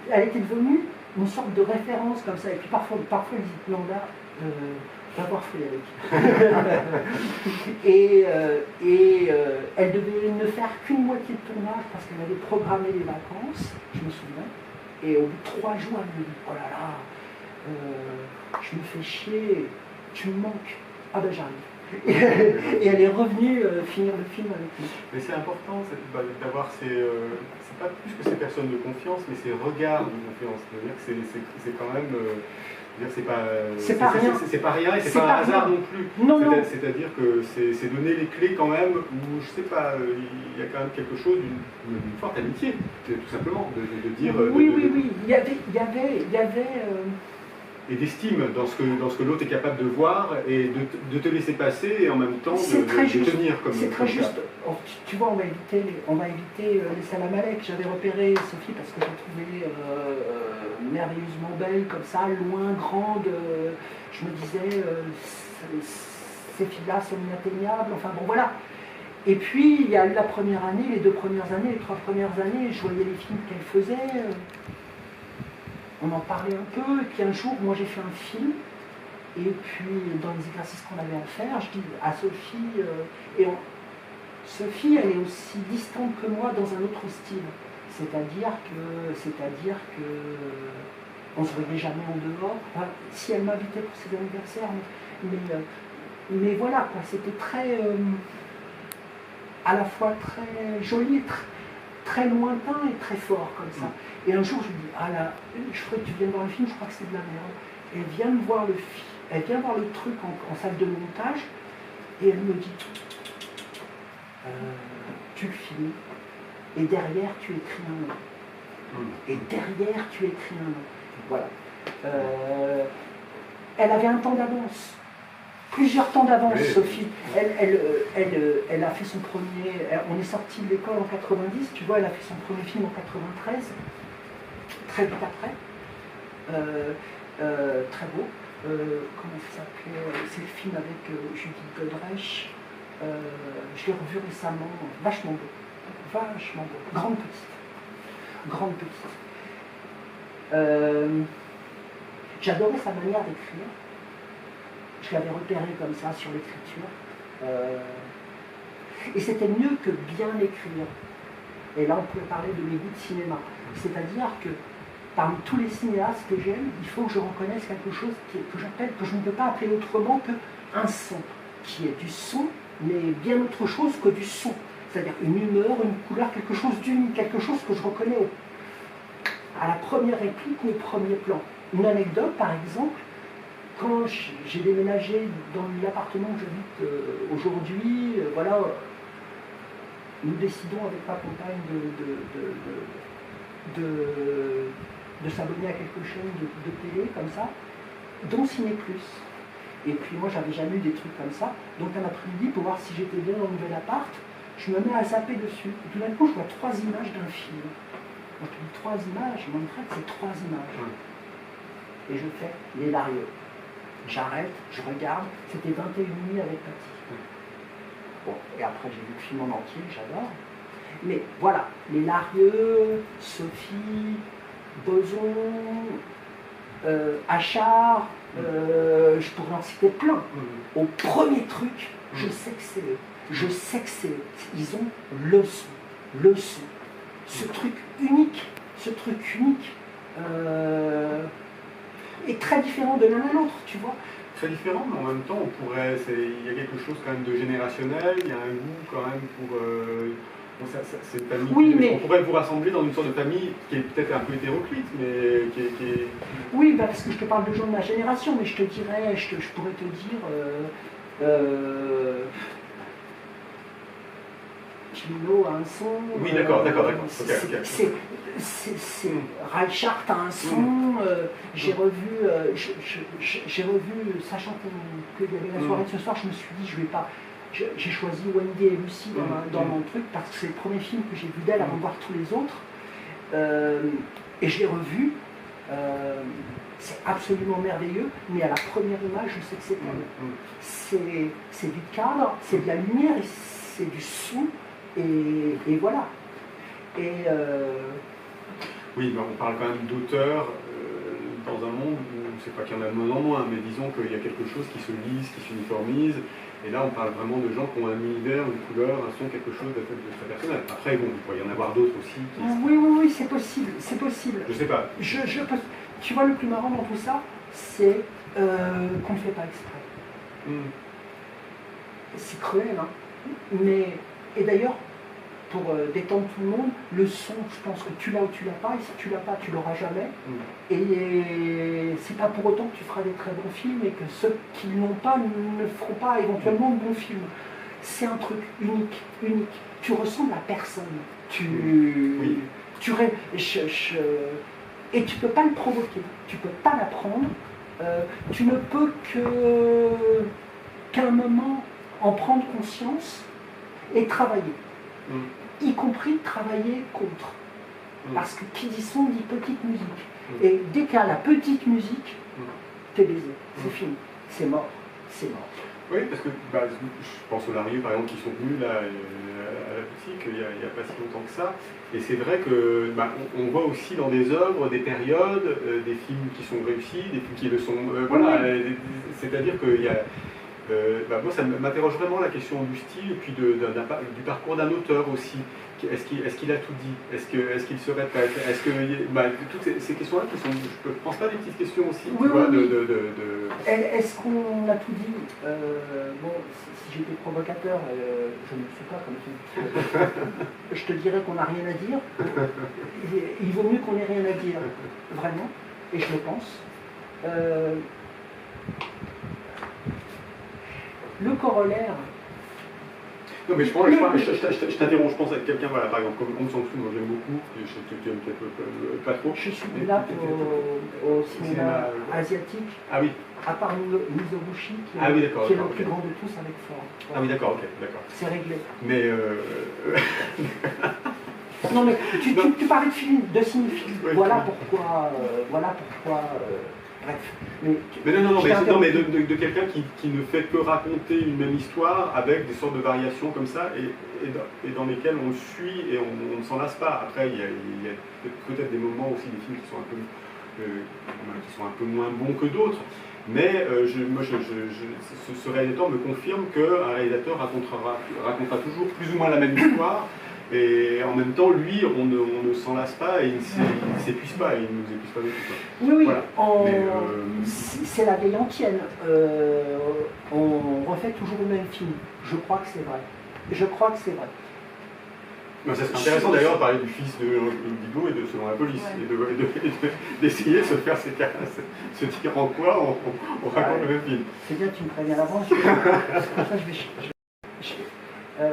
Elle était devenue une sorte de référence comme ça. Et puis parfois elle disait Landa, va voir Frédéric. et elle devait ne faire qu'une moitié de tournage parce qu'elle avait programmé les vacances, je me souviens. Et au bout de 3 jours, elle me dit oh là là, je me fais chier, tu me manques. Ah ben j'arrive. Et elle est revenue finir le film avec nous. Mais c'est important d'avoir c'est pas plus que ces personnes de confiance, mais ces regards de confiance. C'est-à-dire que c'est quand même. C'est pas rien. C'est pas rien et c'est pas un hasard non plus. C'est-à-dire que c'est donner les clés quand même où, je sais pas, il y a quand même quelque chose d'une forte amitié, tout simplement, de dire... Oui. Il y avait et d'estime dans ce que l'autre est capable de voir et de te laisser passer et en même temps de tenir comme. C'est très juste. Oh, tu vois, on va éviter les salam alek. J'avais repéré Sophie parce que je la trouvais merveilleusement belle, comme ça, loin, grande. Je me disais, ces filles-là sont inatteignables. Enfin bon, voilà. Et puis, il y a eu la première année, les 2 premières années, les 3 premières années, je voyais les films qu'elle faisait. On en parlait un peu, et puis un jour, moi j'ai fait un film, et puis dans les exercices qu'on avait à faire, je dis à Sophie, Sophie, elle est aussi distante que moi dans un autre style. C'est-à-dire que on ne se voyait jamais en dehors. Enfin, si elle m'invitait pour ses anniversaires, mais voilà, quoi, c'était très, à la fois très joli, très lointain et très fort comme ça. Et un jour, je lui dis, ah là, je ferais que tu viennes voir le film, je crois que c'est de la merde. Elle vient me voir le film, elle vient voir le truc en salle de montage, et elle me dit, tu le filmes, et derrière, tu écris un nom. Et derrière, tu écris un nom. Voilà. Elle avait un temps d'avance. Plusieurs temps d'avance, oui. Sophie. Elle a fait son premier... On est sorti de l'école en 90, tu vois, elle a fait son premier film en 93, très vite après. Très beau. Comment ça s'appelait? C'est le film avec Judith Godrèche. Je l'ai revu récemment, vachement beau. Vachement beau. Grande petite. Grande petite. J'adorais sa manière d'écrire. Je l'avais repéré comme ça sur l'écriture. Et c'était mieux que bien écrire. Et là, on pouvait parler de mes goûts de cinéma. C'est-à-dire que parmi tous les cinéastes que j'aime, il faut que je reconnaisse quelque chose que je ne peux pas appeler autrement qu'un son, qui est du son, mais bien autre chose que du son. C'est-à-dire une humeur, une couleur, quelque chose d'unique, quelque chose que je reconnais à la première réplique ou au premier plan. Une anecdote, par exemple, quand j'ai déménagé dans l'appartement que j'habite aujourd'hui, voilà, nous décidons avec ma compagne de s'abonner à quelques chaînes de télé comme ça, dont Ciné+. Et puis moi, j'avais jamais eu des trucs comme ça. Donc un après-midi, pour voir si j'étais bien dans le nouvel appart, je me mets à zapper dessus. Et tout d'un coup, je vois 3 images d'un film. Quand je dis 3 images, mon frère, c'est 3 images. Et je fais Les Larieux. J'arrête, je regarde, c'était 21 nuits avec Paty. Bon, et après j'ai vu le film en entier, j'adore. Mais voilà, Les Larieux, Sophie, Boson, Achard, je pourrais en citer plein. Au premier truc, je sais que c'est eux. Je sais que c'est eux. Ils ont le son. Ce truc unique, est très différent de l'un à l'autre, tu vois. Très différent, mais en même temps, il y a quelque chose quand même de générationnel, il y a un goût quand même pour... c'est une famille, oui, mais... On pourrait vous rassembler dans une sorte de famille qui est peut-être un peu hétéroclite, mais qui est... Oui, parce que je te parle de gens de ma génération, mais je te dirais, je pourrais te dire... Chino a un son. Oui, d'accord. Reichhardt a un son. J'ai revu, sachant qu'il y avait la soirée de ce soir, je me suis dit, je vais pas. J'ai choisi Wendy et Lucie dans mon truc parce que c'est le premier film que j'ai vu d'elle avant de voir tous les autres. Et je l'ai revu. C'est absolument merveilleux, mais à la première image, je sais que c'est elle. C'est du cadre, c'est de la lumière, c'est du son. Et voilà. Oui, mais on parle quand même d'auteurs dans un monde où, c'est pas qu'il y en a de moins en moins, mais disons qu'il y a quelque chose qui se lise, qui s'uniformise, et là on parle vraiment de gens qui ont un univers, une couleur, un son, quelque chose de très personnel. Après, bon, il pourrait y en avoir d'autres aussi. Oui, c'est possible. Je sais pas. Tu vois, le plus marrant dans tout ça, c'est qu'on ne fait pas exprès. C'est cruel, hein. Mais... Et d'ailleurs, pour détendre tout le monde, le son, je pense que tu l'as ou tu l'as pas, et si tu l'as pas, tu l'auras jamais. Et c'est pas pour autant que tu feras des très bons films et que ceux qui ne l'ont pas ne feront pas éventuellement de bons films. C'est un truc unique. Tu ressembles à personne. Et tu peux pas le provoquer, tu peux pas l'apprendre, Tu ne peux qu'à un moment en prendre conscience et travailler, y compris travailler contre. Parce que qui dit son dit petite musique. Et dès qu'il y a la petite musique, t'es baisé, c'est fini, c'est mort, c'est mort. Oui, parce que je pense aux Larieux, par exemple, qui sont venus là, à la boutique il n'y a pas si longtemps que ça. Et c'est vrai que on voit aussi dans des œuvres, des périodes, des films qui sont réussis, des films qui le sont. Voilà, c'est-à-dire qu'il y a. Moi, ça m'interroge vraiment la question du style et puis du parcours d'un auteur aussi. Est-ce qu'il a tout dit? Est-ce qu'il se répète? Est-ce que toutes ces questions-là qui sont, je ne pense pas des petites questions aussi, oui, tu vois, oui. Est-ce qu'on a tout dit? Bon, si j'étais provocateur, je ne le suis pas comme tu dis. Je te dirais qu'on n'a rien à dire. Il vaut mieux qu'on n'ait rien à dire, vraiment, et je le pense. Le corollaire. Non mais je t'interromps, je pense à quelqu'un, voilà, par exemple, comme Hong Sang-soo, moi j'aime beaucoup, tu aimes peut-être pas trop. Je suis là au cinéma asiatique, oui. À part Mizoguchi, qui est le plus grand de tous avec Ford. Ah oui, d'accord, ok, d'accord. C'est réglé. Mais non mais tu parlais de cinéphiles, voilà pourquoi, bref. Mais non, mais de quelqu'un qui ne fait que raconter une même histoire avec des sortes de variations comme ça et dans lesquelles on le suit et on ne s'en lasse pas. Après, il y a peut-être des moments aussi, des films qui sont un peu moins bons que d'autres. Mais ce réalisateur me confirme qu'un réalisateur racontera toujours plus ou moins la même histoire. Et en même temps, lui, on ne s'en lasse pas et il ne s'épuise pas, il ne nous épuise pas du tout. Oui, voilà. C'est la vieille antienne. On refait toujours le même film. Je crois que c'est vrai. Ça serait intéressant d'ailleurs de parler du fils de Bigot et de Selon la police, et d'essayer de se faire se dire en quoi on raconte le même film. C'est bien, tu me préviens à l'avance. Comme ça, je vais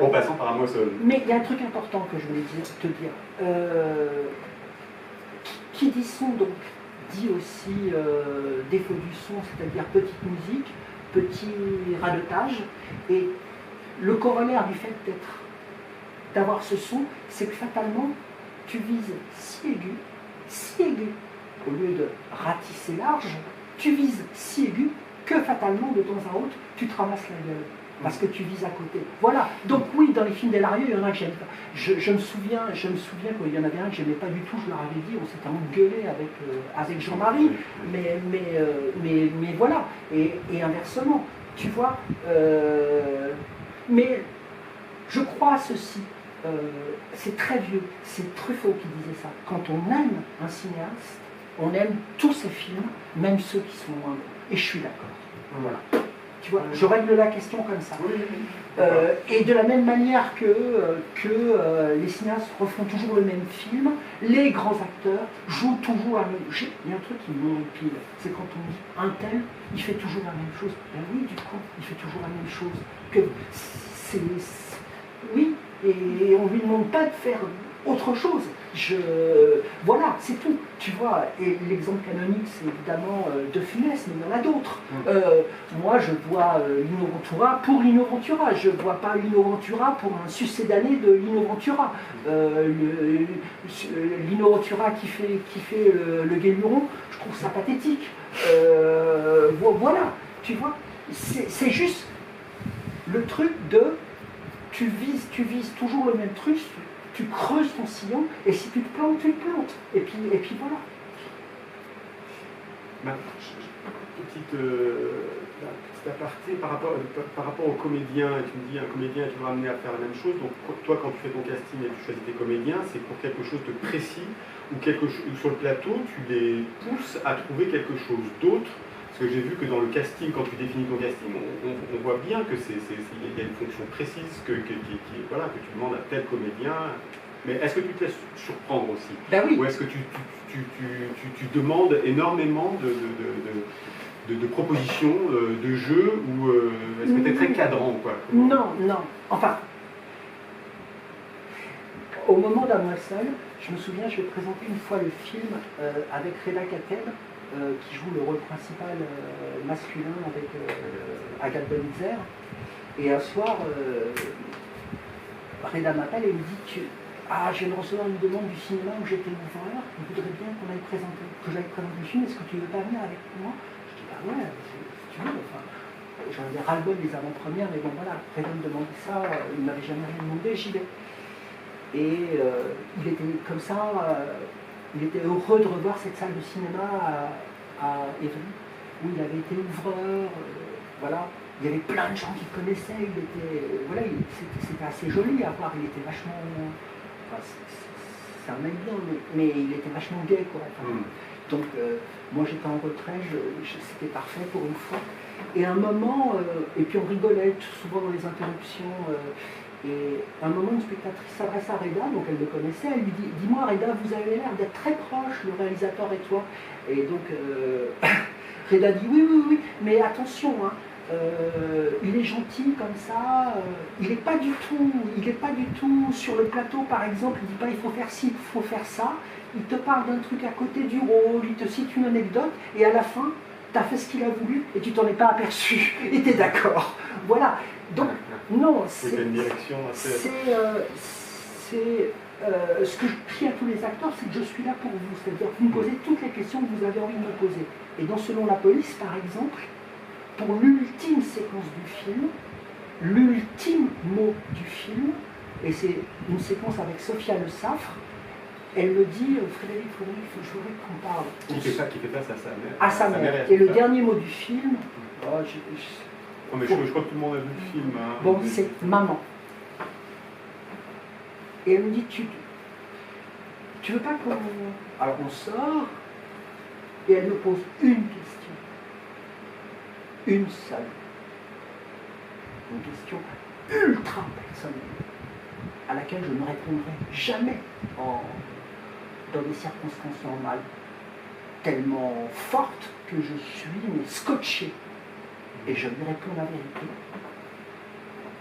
en passant par un mois seul. Mais il y a un truc important que je voulais te dire. Qui dit son, donc, dit aussi défaut du son, c'est-à-dire petite musique, petit radotage. Et le corollaire du fait d'avoir ce son, c'est que fatalement, tu vises si aigu, au lieu de ratisser large, tu vises si aigu que fatalement, de temps à autre, tu te ramasses la gueule. Parce que tu vises à côté. Voilà. Donc oui, dans les films des Larieux, il y en a que j'aime pas. Je me souviens qu'il y en avait un que j'aimais pas du tout, je leur avais dit, on s'était engueulé avec Jean-Marie, mais voilà. Et inversement, tu vois. Mais je crois à ceci. C'est très vieux, c'est Truffaut qui disait ça. Quand on aime un cinéaste, on aime tous ses films, même ceux qui sont moins bons. Et je suis d'accord. Voilà. Tu vois, je règle la question comme ça. Et de la même manière que les cinéastes refont toujours le même film, les grands acteurs jouent toujours la même chose. Il y a un truc qui m'horripile, c'est quand on dit un tel, il fait toujours la même chose. Ben oui, du coup, il fait toujours la même chose. Oui, et on ne lui demande pas de faire autre chose. Voilà, c'est tout. Tu vois, et l'exemple canonique, c'est évidemment De Funès, mais il y en a d'autres. Moi, je vois Lino Ventura pour Lino Ventura. Je ne vois pas Lino Ventura pour un succédané de Lino Ventura. Lino Ventura qui fait le Guéluron, je trouve ça pathétique. Voilà, tu vois, c'est juste le truc de tu vises toujours le même truc. Tu creuses ton sillon, et si tu te plantes, tu te plantes. Et puis voilà. Petite aparté par rapport aux comédiens, et tu me dis un comédien est toujours amené à faire la même chose, donc toi quand tu fais ton casting et tu choisis tes comédiens, c'est pour quelque chose de précis, ou sur le plateau, tu les pousses à trouver quelque chose d'autre. Parce que j'ai vu que dans le casting, quand tu définis ton casting, on voit bien que il y a une fonction précise que tu demandes à tel comédien. Mais est-ce que tu te laisses surprendre aussi? Ben oui. Ou est-ce que tu demandes énormément de propositions, de jeux, ou est-ce que tu es très cadrant, quoi? Non. Enfin, au moment d'un mois seul, je me souviens, je vais présenter une fois le film avec Reda Kateb. qui joue le rôle principal masculin avec Agathe Bonitzer. Et un soir, Reda m'appelle et me dit je viens de recevoir une demande du cinéma où j'étais ouvreur, il voudrait bien que j'aille présenter le film, est-ce que tu veux pas venir avec moi? Je dis bah ouais, si tu veux, enfin, j'en avais ras-le-bol des avant-premières, mais bon voilà, Reda me demandait ça, il m'avait jamais rien demandé, j'y vais. Et il était comme ça, il était heureux de revoir cette salle de cinéma à Évry, où il avait été ouvreur, voilà. Il y avait plein de gens qui le connaissaient, voilà, c'était assez joli à voir, il était vachement... Enfin, c'est un mec bien, mais il était vachement gai, quoi. Enfin, donc, moi j'étais en retrait, c'était parfait pour une fois. Et à un moment, et puis on rigolait souvent dans les interruptions, et à un moment, une spectatrice s'adresse à Reda, donc elle le connaissait, elle lui dit « Dis-moi Reda, vous avez l'air d'être très proche, le réalisateur et toi. » Et donc, Reda dit « Oui, mais attention, hein, il est gentil comme ça, il n'est pas du tout sur le plateau par exemple, il ne dit pas il faut faire ci, il faut faire ça, il te parle d'un truc à côté du rôle, il te cite une anecdote et à la fin, tu as fait ce qu'il a voulu et tu t'en es pas aperçu et tu es d'accord. Voilà, donc non, c'est une direction assez... ce que je crie à tous les acteurs, c'est que je suis là pour vous, c'est-à-dire que vous me posez toutes les questions que vous avez envie de me poser. Et dans Selon la police par exemple, pour l'ultime séquence du film, l'ultime mot du film, et c'est une séquence avec Sophia Le Saffre, elle me dit Frédéric, je voudrais qu'on parle. Qui fait face à sa mère. À sa mère. Et le dernier mot du film, mais je crois que tout le monde a vu le film. Hein. Bon, c'est maman. Et elle me dit tu veux pas qu'on. Alors on sort, et elle me pose une question. Une seule. Une question ultra personnelle, à laquelle je ne répondrai jamais dans des circonstances normales, tellement forte que je suis scotché. Et je lui réponds la vérité.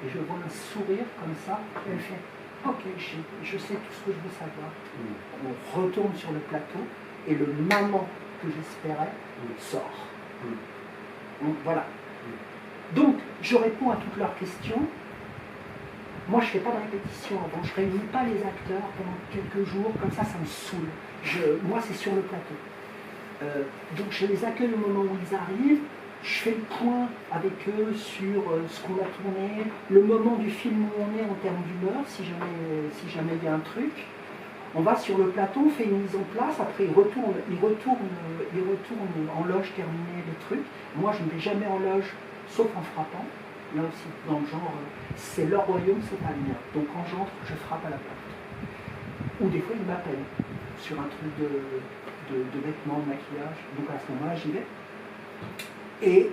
Et je vois un sourire comme ça, et elle fait « Ok, je sais tout ce que je veux savoir. » On retourne sur le plateau, et le maman que j'espérais sort. Donc, voilà. Donc, je réponds à toutes leurs questions. Moi, je ne fais pas de répétition avant. Je ne réunis pas les acteurs pendant quelques jours. Comme ça me saoule. Moi, c'est sur le plateau. Donc, je les accueille au moment où ils arrivent. Je fais le point avec eux sur ce qu'on a tourné, le moment du film où on est en termes d'humeur, si jamais il y a un truc. On va sur le plateau, on fait une mise en place, après ils retournent en loge terminer les trucs. Moi je ne vais jamais en loge, sauf en frappant. Là aussi, dans le genre, c'est leur royaume, c'est pas le mien. Donc quand j'entre, je frappe à la porte. Ou des fois ils m'appellent sur un truc de vêtements, de maquillage. Donc à ce moment-là, j'y vais. Et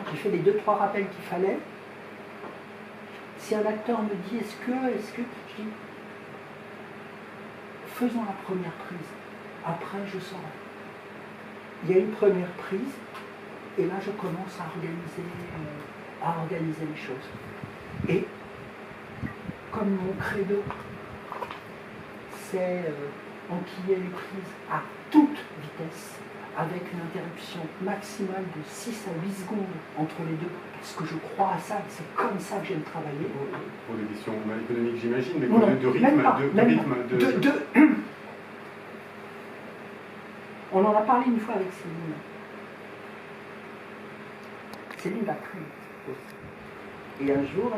j'ai fait les 2-3 rappels qu'il fallait. Si un acteur me dit est-ce que, je dis faisons la première prise, après je saurai. Il y a une première prise, et là je commence à organiser les choses. Et comme mon credo, c'est enquiller les prises à toute vitesse, avec une interruption maximale de 6 à 8 secondes entre les deux, parce que je crois à ça, et c'est comme ça que j'aime travailler. Pour des questions économiques, j'imagine, mais non, de rythme, On en a parlé une fois avec Céline. Céline va très vite. Et un jour,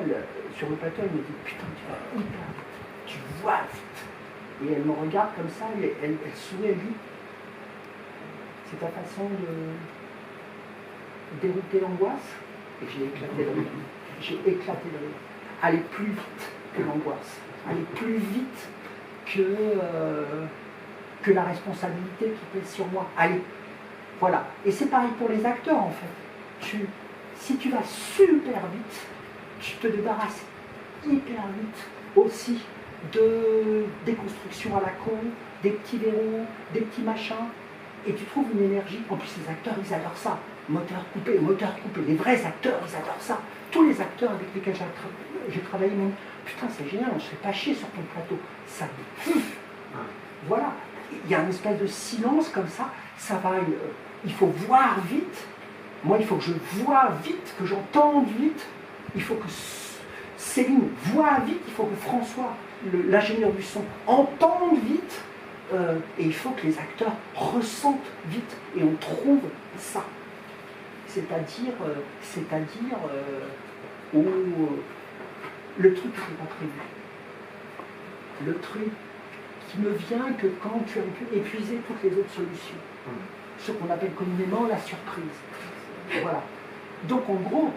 sur le plateau, elle me dit « Putain, tu vas hyper vite, tu vois vite ». Et elle me regarde comme ça, elle sourit, elle dit « C'est ta façon de dérouter l'angoisse ?» Et j'ai éclaté de rire. Aller plus vite que l'angoisse. Aller plus vite que la responsabilité qui pèse sur moi. Allez, voilà. Et c'est pareil pour les acteurs, en fait. Si tu vas super vite, tu te débarrasses hyper vite aussi de déconstruction à la con, des petits verrous, des petits machins, et tu trouves une énergie. En plus, les acteurs, ils adorent ça. Moteur coupé. Les vrais acteurs, ils adorent ça. Tous les acteurs avec lesquels j'ai travaillé m'ont dit « Putain, c'est génial, on ne se fait pas chier sur ton plateau. » Ça voilà. il y a une espèce de silence comme ça va, il faut voir vite. Moi, il faut que je vois vite, que j'entende vite. Il faut que Céline voit vite, il faut que François, l'ingénieur du son, entende vite. Et il faut que les acteurs ressentent vite. Et on trouve ça. C'est-à-dire le truc qui n'est pas prévu. Le truc qui ne vient que quand tu as pu épuiser toutes les autres solutions. Ce qu'on appelle communément la surprise. Voilà. Donc en gros,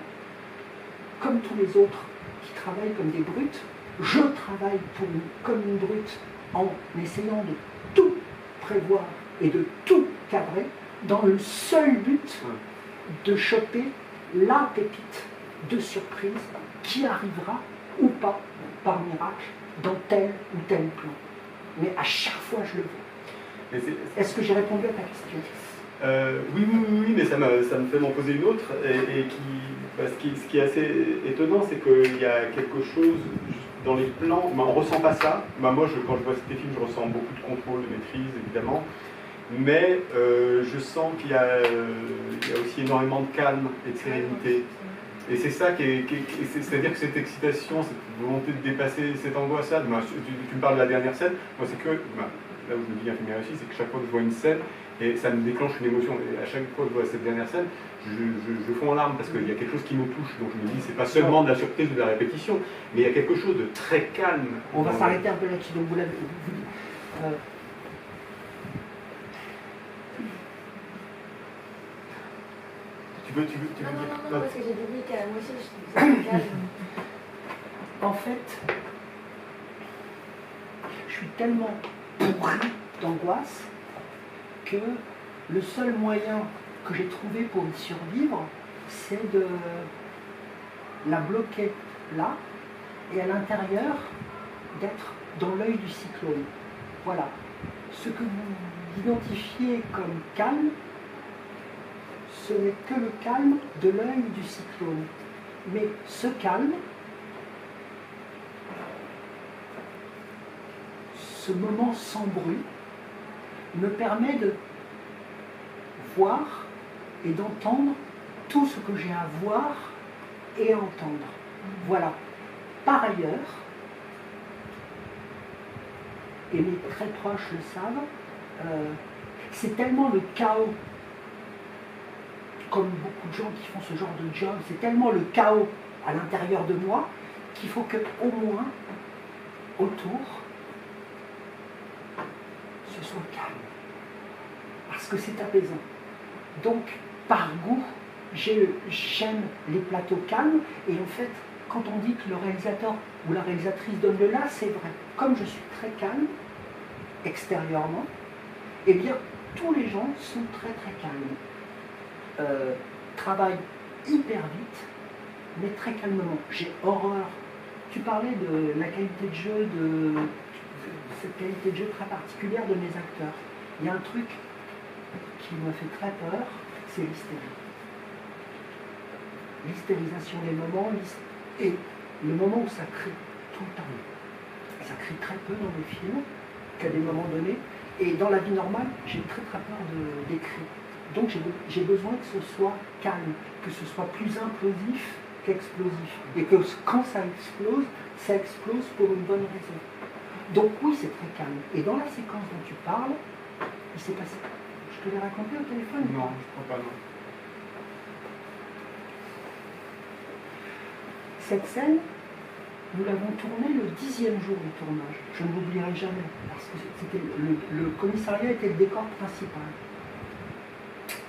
comme tous les autres qui travaillent comme des brutes, je travaille comme une brute en essayant de tout prévoir et de tout cadrer dans le seul but de choper la pépite de surprise qui arrivera ou pas par miracle dans tel ou tel plan. Mais à chaque fois je le veux. Est-ce que j'ai répondu à ta question? Oui, mais ça me fait m'en poser une autre. Ce qui est assez étonnant, c'est qu'il y a quelque chose dans les plans, on ne ressent pas ça. Moi, quand je vois ces films, je ressens beaucoup de contrôle, de maîtrise, évidemment. Mais je sens qu'il y a aussi énormément de calme et de sérénité. Et c'est ça c'est-à-dire que cette excitation, cette volonté de dépasser cette angoisse-là, tu me parles de la dernière scène, moi c'est que, là où je me dis un film réussi, c'est que chaque fois que je vois une scène, et ça me déclenche une émotion, et à chaque fois que je vois cette dernière scène, je fonds en larmes, parce qu'il y a quelque chose qui me touche, donc je me dis, c'est pas seulement de la surprise ou de la répétition, mais il y a quelque chose de très calme. On va s'arrêter un peu là-dessus, donc vous l'avez Non, parce que j'ai dit qu'à moi aussi, je trouve ça calme. En fait, je suis tellement pourri d'angoisse que le seul moyen que j'ai trouvé pour y survivre, c'est de la bloquer là, et à l'intérieur, d'être dans l'œil du cyclone. Voilà. Ce que vous identifiez comme calme, ce n'est que le calme de l'œil du cyclone. Mais ce calme, ce moment sans bruit, me permet de voir et d'entendre tout ce que j'ai à voir et à entendre. Voilà. Par ailleurs, et mes très proches le savent, c'est tellement le chaos, comme beaucoup de gens qui font ce genre de job, c'est tellement le chaos à l'intérieur de moi qu'il faut qu'au moins, autour, ce soit calme. Parce que c'est apaisant. Donc, par goût, j'aime les plateaux calmes, et en fait, quand on dit que le réalisateur ou la réalisatrice donne le là, c'est vrai. Comme je suis très calme, extérieurement, eh bien, tous les gens sont très très calmes. Travaillent hyper vite, mais très calmement. J'ai horreur. Tu parlais de la qualité de jeu, de cette qualité de jeu très particulière de mes acteurs. Il y a un truc qui me fait très peur, c'est l'hystérie. L'hystérisation des moments, et le moment où ça crie tout le temps. Ça crie très peu dans les films, qu'à des moments donnés, et dans la vie normale, j'ai très très peur d'écrire. Donc j'ai besoin que ce soit calme, que ce soit plus implosif qu'explosif. Et que quand ça explose pour une bonne raison. Donc oui, c'est très calme. Et dans la séquence dont tu parles, il s'est passé... Je te l'ai raconté au téléphone? Non, je crois pas, non. Cette scène, nous l'avons tournée le 10e jour du tournage. Je ne l'oublierai jamais, parce que le commissariat était le décor principal.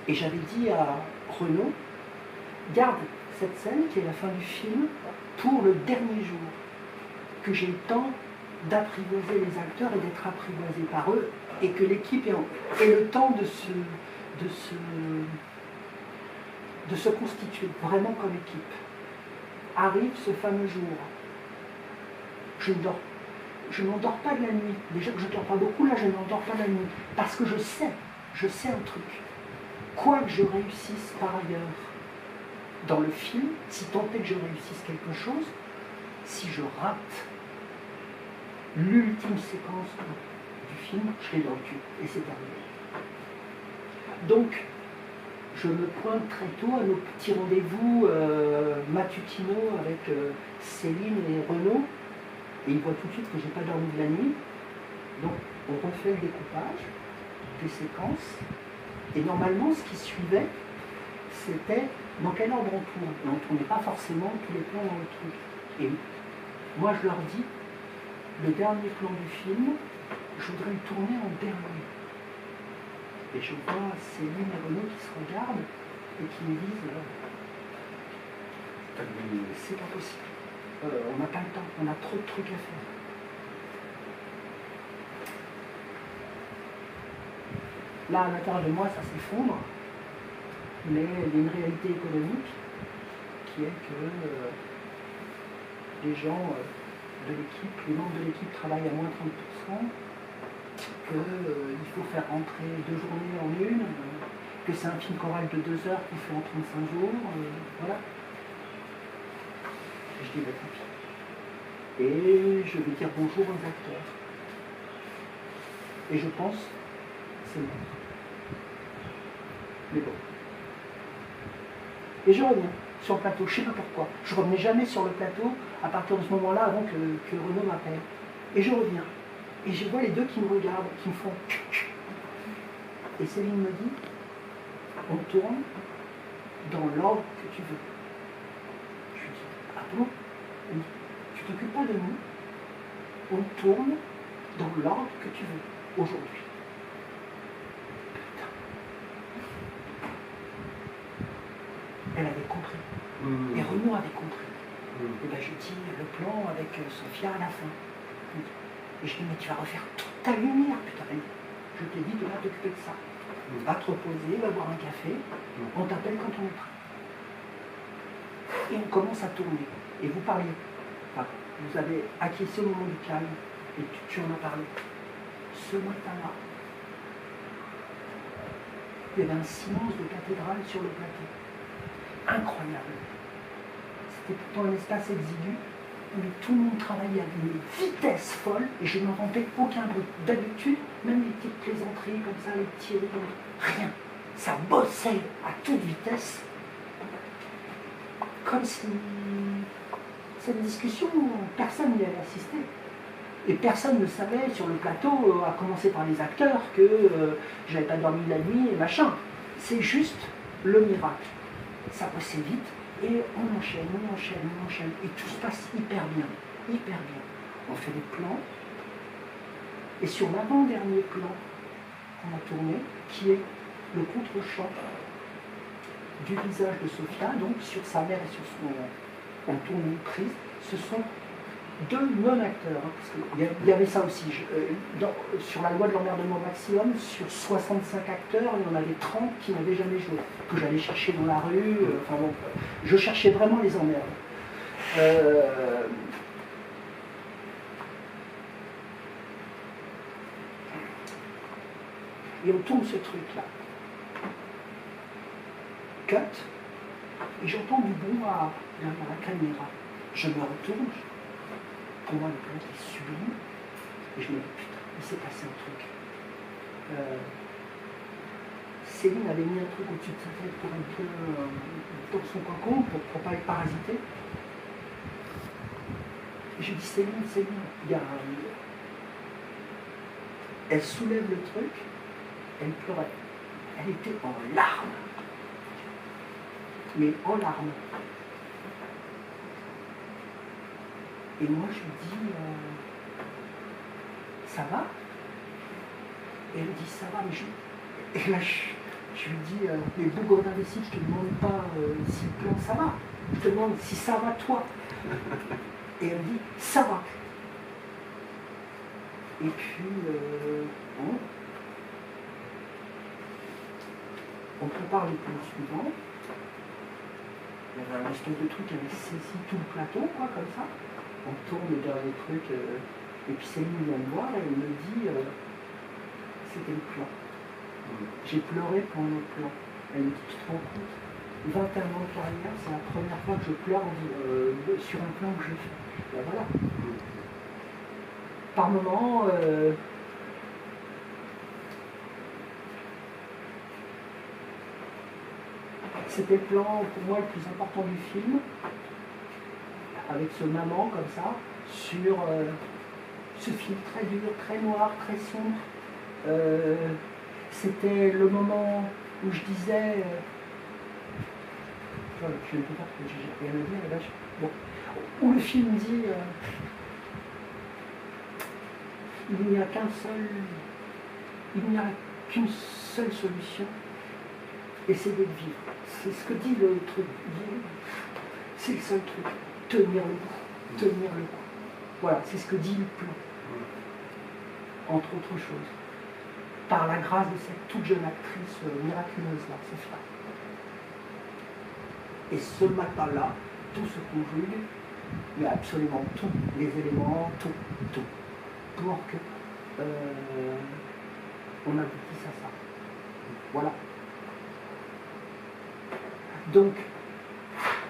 Et j'avais dit à Renaud, garde cette scène, qui est la fin du film, pour le dernier jour, que j'ai le temps d'apprivoiser les acteurs et d'être apprivoisé par eux, et que l'équipe ait le temps de se constituer vraiment comme équipe. Arrive ce fameux jour. Je n'endors pas de la nuit. Déjà que je ne dors pas beaucoup, là je n'endors pas de la nuit. Parce que je sais un truc. Quoi que je réussisse par ailleurs dans le film, si tant est que je réussisse quelque chose, si je rate l'ultime séquence du film, je l'ai dans le cul, et c'est terminé. Donc, je me pointe très tôt à nos petits rendez-vous matutinaux avec Céline et Renaud, et ils voient tout de suite que j'ai pas dormi de la nuit. Donc, on refait le découpage des séquences, et normalement, ce qui suivait, c'était dans quel ordre on tourne. Et on ne tournait pas forcément tous les plans dans le truc. Et moi, je leur dis, le dernier plan du film, je voudrais le tourner en dernier. Et je vois Céline et Renaud qui se regardent et qui me disent c'est pas possible. On n'a pas le temps, on a trop de trucs à faire. Là, à l'intérieur de moi, ça s'effondre, mais il y a une réalité économique qui est que les gens de l'équipe, les membres de l'équipe travaillent à moins 30%, qu'il faut faire rentrer 2 journées en une, que c'est un film choral de 2 heures qu'on fait en 35 jours, voilà. Et je dis, bah, tant pis. Et je vais dire bonjour aux acteurs. Et je pense, c'est bon. Mais bon. Et je reviens sur le plateau, je ne sais pas pourquoi. Je ne revenais jamais sur le plateau à partir de ce moment-là avant que Renaud m'appelle. Et je reviens. Et je vois les deux qui me regardent, qui me font... Et Céline me dit, on tourne dans l'ordre que tu veux. Je lui dis, ah bon? Elle me dit, tu t'occupes pas de nous, on tourne dans l'ordre que tu veux, aujourd'hui. Elle avait compris. Et Renaud avait compris. Et bien je dis le plan avec Sophia à la fin. Et je dis, mais tu vas refaire toute ta lumière, putain. Je t'ai dit de là t'occuper de ça. Va te reposer, va boire un café, on t'appelle quand on est prêt. Et on commence à tourner. Et vous parliez. Enfin, vous avez acquiescé au moment du calme. Et tu en as parlé. Ce matin-là, il y avait un silence de cathédrale sur le plateau. Incroyable. C'était pourtant un espace exigu, mais tout le monde travaillait à une vitesse folle et je n'entendais aucun bruit. D'habitude, même les petites plaisanteries comme ça, les petits rires, rien. Ça bossait à toute vitesse, comme si cette discussion, personne n'y avait assisté. Et personne ne savait sur le plateau, à commencer par les acteurs, que j'avais pas dormi la nuit et machin. C'est juste le miracle. Ça bossait vite. Et on enchaîne, on enchaîne, on enchaîne. Et tout se passe hyper bien, hyper bien. On fait des plans. Et sur l'avant-dernier plan qu'on a tourné, qui est le contre-champ du visage de Sophia, donc sur sa mère et sur son... On tourne une prise. Ce sont 2 non-acteurs. Hein, parce qu'il y avait ça aussi. Sur la loi de l'emmerdement maximum, sur 65 acteurs, il y en avait 30 qui n'avaient jamais joué. Que j'allais chercher dans la rue. Enfin bon, je cherchais vraiment les emmerdes. Et on tourne ce truc-là. Cut. Et j'entends du bruit derrière la caméra. Je me retourne. Pour moi, le plan est sublime. Et je me dis, putain, il s'est passé un truc. Céline avait mis un truc au-dessus de sa tête pour être bien dans son cocon, pour ne pas être parasité. Et je dis, Céline, il y a Elle soulève le truc, elle pleurait. Elle était en larmes. Mais en larmes. Et moi, je lui dis, ça va? Et elle me dit, ça va, mais Et là, je lui dis, mais bougre d'imbécile, je ne te demande pas si le plan ça va. Je te demande si ça va toi. Et elle me dit, ça va. Et puis, on prépare les plans suivants. Il y avait un espèce de truc qui avait saisi tout le plateau, quoi, comme ça. On tourne le dernier truc, et puis Céline vient me voir, et elle me dit, c'était le plan. J'ai pleuré pour un autre plan. Elle me dit, tu te rends compte, 21 ans de carrière, c'est la première fois que je pleure sur un plan que j'ai fait. Ben voilà. Par moment, C'était le plan, pour moi, le plus important du film, avec ce maman comme ça, sur ce film très dur, très noir, très sombre. C'était le moment où je disais... je ne peux pas, j'ai rien à dire, et là, bon. Où le film dit il n'y a qu'une seule solution, et c'est de vivre. C'est ce que dit le truc. C'est le seul truc. Tenir le coup. Tenir le coup. Voilà, c'est ce que dit le plan. Entre autres choses. Par la grâce de cette toute jeune actrice miraculeuse là, Sophia. Et ce matin-là, tout se conjugue, mais absolument tous les éléments, tout, pour que on aboutisse à ça. Voilà. Donc,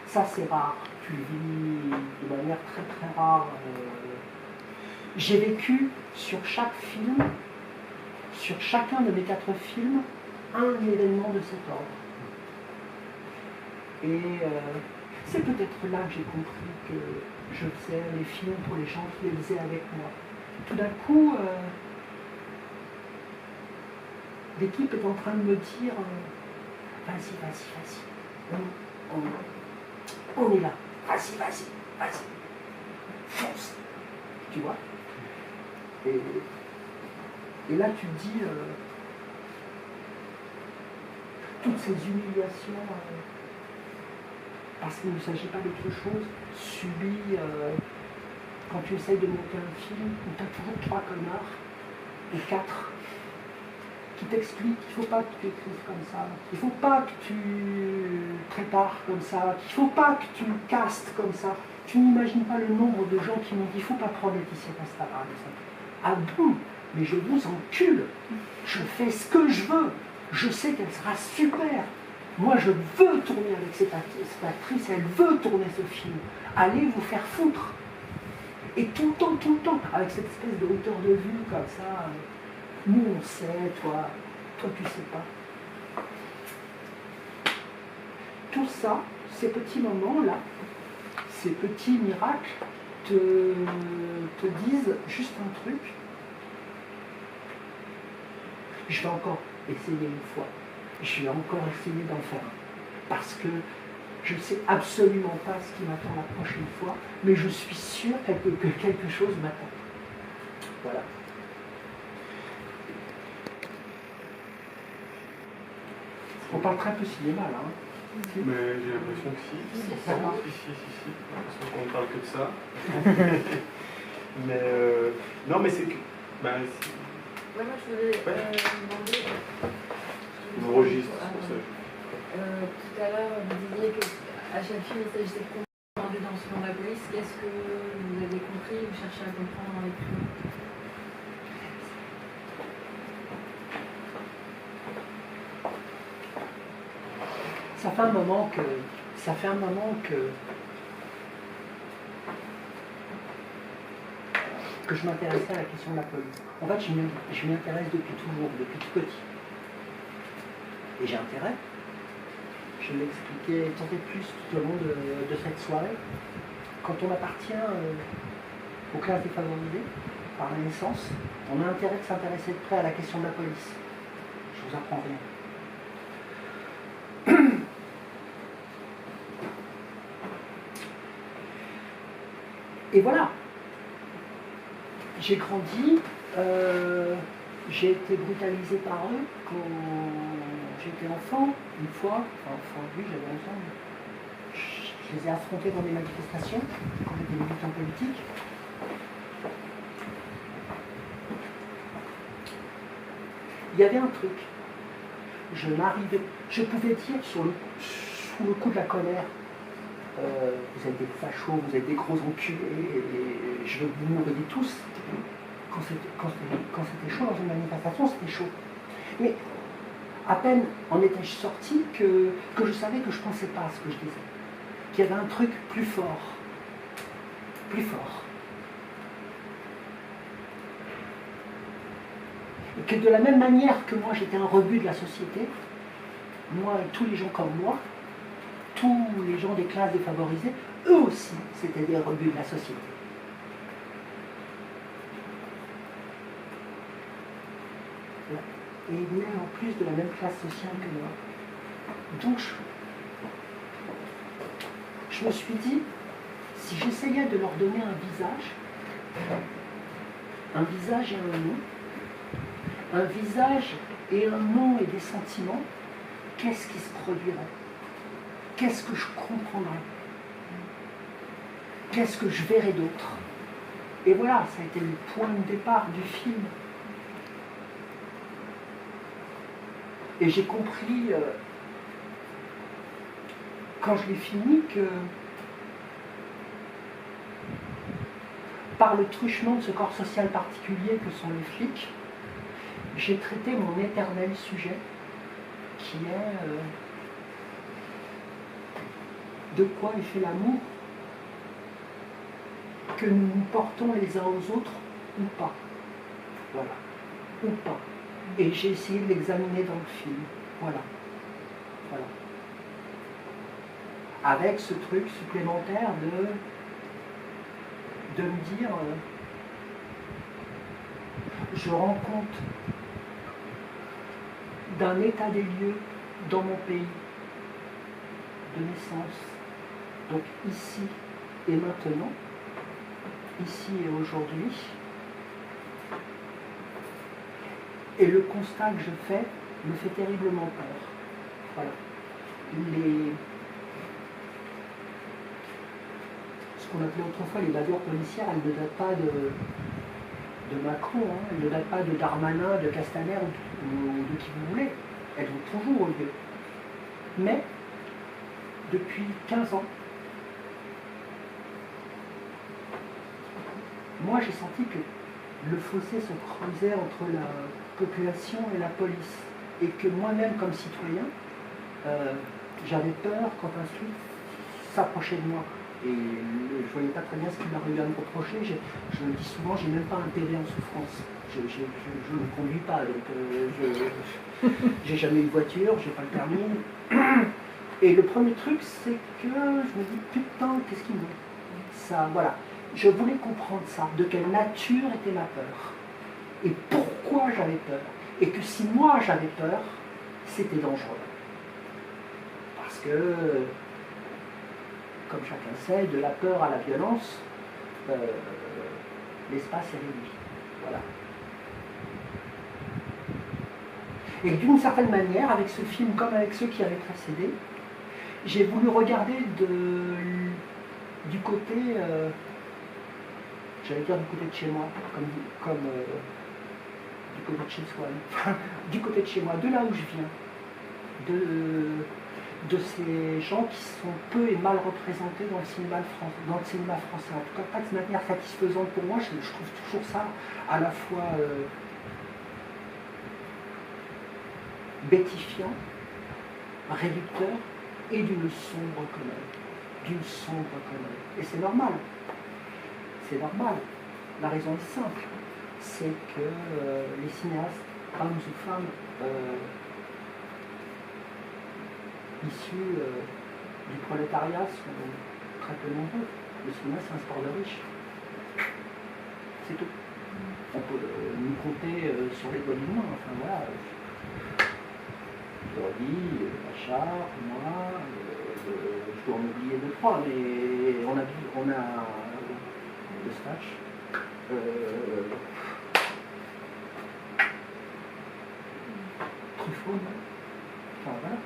ça c'est rare. Tu le vis de manière très très rare. J'ai vécu sur chaque film, sur chacun de mes 4 films, un événement de cet ordre. Et c'est peut-être là que j'ai compris que je faisais les films pour les gens qui les faisaient avec moi. Tout d'un coup, l'équipe est en train de me dire vas-y, on est là, vas-y, fonce, tu vois. Et là tu te dis toutes ces humiliations, parce qu'il ne s'agit pas d'autre chose, subies quand tu essayes de monter un film où tu as toujours 3 connards et 4 qui t'expliquent qu'il ne faut pas que tu écrives comme ça, il ne faut pas que tu prépares comme ça, qu'il ne faut pas que tu castes comme ça. Tu n'imagines pas le nombre de gens qui m'ont dit il ne faut pas prendre Laetitia Castara. Ah bon, mais je vous encule, je fais ce que je veux, je sais qu'elle sera super. Moi je veux tourner avec cette actrice, elle veut tourner ce film. Allez vous faire foutre. Et tout le temps, avec cette espèce de hauteur de vue comme ça, nous on sait, toi tu sais pas. Tout ça, ces petits moments-là, ces petits miracles te disent juste un truc. Je vais encore essayer une fois. Je vais encore essayer d'en faire un. Parce que je ne sais absolument pas ce qui m'attend la prochaine fois, mais je suis sûre que quelque chose m'attend. Voilà. On parle très peu cinéma là. Hein. Mais j'ai l'impression que si. Si. J'ai l'impression qu'on ne parle que de ça. Mais non, mais c'est que. Ben, ouais, moi je voulais demander. Mon registre, c'est pour ça. Tout à l'heure, vous disiez qu'à chaque film, il s'agissait de comprendre selon la police. Qu'est-ce que vous avez compris, vous cherchez à comprendre dans les films? Ça fait un moment que je m'intéressais à la question de la police. En fait, je m'y intéresse depuis toujours, depuis tout petit. Et j'ai intérêt. Je l'ai expliqué tant et plus tout au long de cette soirée. Quand on appartient aux classes défavorisées, par la naissance, on a intérêt de s'intéresser de près à la question de la police. Je vous apprends rien. Et voilà, j'ai grandi, j'ai été brutalisé par eux quand j'étais enfant, une fois, oui j'avais enfant, je les ai affrontés dans des manifestations, quand j'étais militant politique. Il y avait un truc, je pouvais dire sous le coup de la colère, vous êtes des fachos, vous êtes des gros enculés, et je veux que vous mouriez tous. Quand c'était chaud dans une manifestation, c'était chaud. Mais à peine en étais-je sorti que je savais que je ne pensais pas à ce que je disais. Qu'il y avait un truc plus fort. Plus fort. Et que de la même manière que moi j'étais un rebut de la société, moi et tous les gens comme moi, tous les gens des classes défavorisées, eux aussi, c'était des rebuts de la société. Et ils venaient en plus de la même classe sociale que moi. Donc, je me suis dit, si j'essayais de leur donner un visage et un nom, un visage et un nom et des sentiments, qu'est-ce qui se produirait? Qu'est-ce que je comprendrais? Qu'est-ce que je verrais d'autre? Et voilà, ça a été le point de départ du film. Et j'ai compris, quand je l'ai fini, que par le truchement de ce corps social particulier que sont les flics, j'ai traité mon éternel sujet, qui est de quoi est fait l'amour, que nous nous portons les uns aux autres ou pas. Voilà, ou pas. Et j'ai essayé de l'examiner dans le film. Voilà. Voilà. Avec ce truc supplémentaire de me dire, je rends compte d'un état des lieux dans mon pays de naissance. Donc ici et maintenant, ici et aujourd'hui. Et le constat que je fais me fait terriblement peur. Voilà. Ce qu'on appelait autrefois les bavures policières, elles ne datent pas de Macron, hein. Elles ne datent pas de Darmanin, de Castaner ou de qui vous voulez. Elles ont toujours eu lieu. Mais, depuis 15 ans, moi j'ai senti que le fossé se creusait entre la population et la police. Et que moi-même, comme citoyen, j'avais peur quand un flic s'approchait de moi. Et je ne voyais pas très bien ce qu'il aurait eu à me reprocher. Je le dis souvent, j'ai même pas un PV en souffrance. Je ne conduis pas, donc j'ai jamais eu de voiture, j'ai pas le permis. Et le premier truc, c'est que je me dis, putain, qu'est-ce qu'il me dit ça, voilà. Je voulais comprendre ça, de quelle nature était ma peur. Et pourquoi j'avais peur. Et que si moi j'avais peur, c'était dangereux. Parce que, comme chacun sait, de la peur à la violence, l'espace est réduit. Voilà. Et d'une certaine manière, avec ce film, comme avec ceux qui avaient précédé, j'ai voulu regarder du côté, j'allais dire du côté de chez moi, comme du côté de chez soi, du côté de chez moi, de là où je viens, de ces gens qui sont peu et mal représentés dans le cinéma français. En tout cas, pas de manière satisfaisante pour moi. Je trouve toujours ça à la fois bêtifiant, réducteur et d'une sombre connerie. Et c'est normal. C'est normal. La raison est simple. C'est que les cinéastes, hommes ou femmes, issus du prolétariat sont très peu nombreux. Le cinéma, c'est un sport de riches. C'est tout. On peut nous compter sur les doigts du moins. Enfin voilà. Jordi, Bachar, moi, je dois en oublier 2-3, mais on a le Stache. Truffaut, non? Enfin voilà.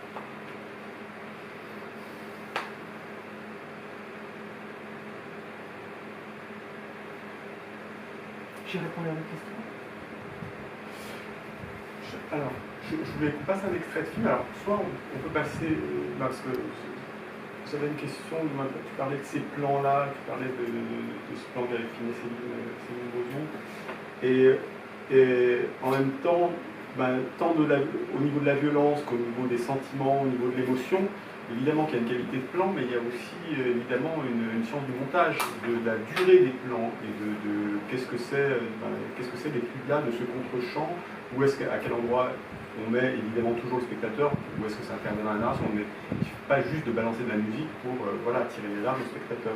J'ai répondu à la question. Alors, je voulais qu'on passe un extrait de film. Alors, soit on peut passer, parce que j'avais une question, tu parlais de ces plans-là, tu parlais de ce plan qu'avait filmé Céline Boson, et en même temps, tant au niveau de la violence qu'au niveau des sentiments, au niveau de l'émotion, évidemment qu'il y a une qualité de plan, mais il y a aussi évidemment une science du montage, de la durée des plans, et de qu'est-ce que c'est l'étude là de ce contre-champ, à quel endroit on met évidemment toujours le spectateur, où est-ce que ça intervient dans la narration, mais il ne suffit pas juste de balancer de la musique pour voilà, tirer les larmes au spectateur.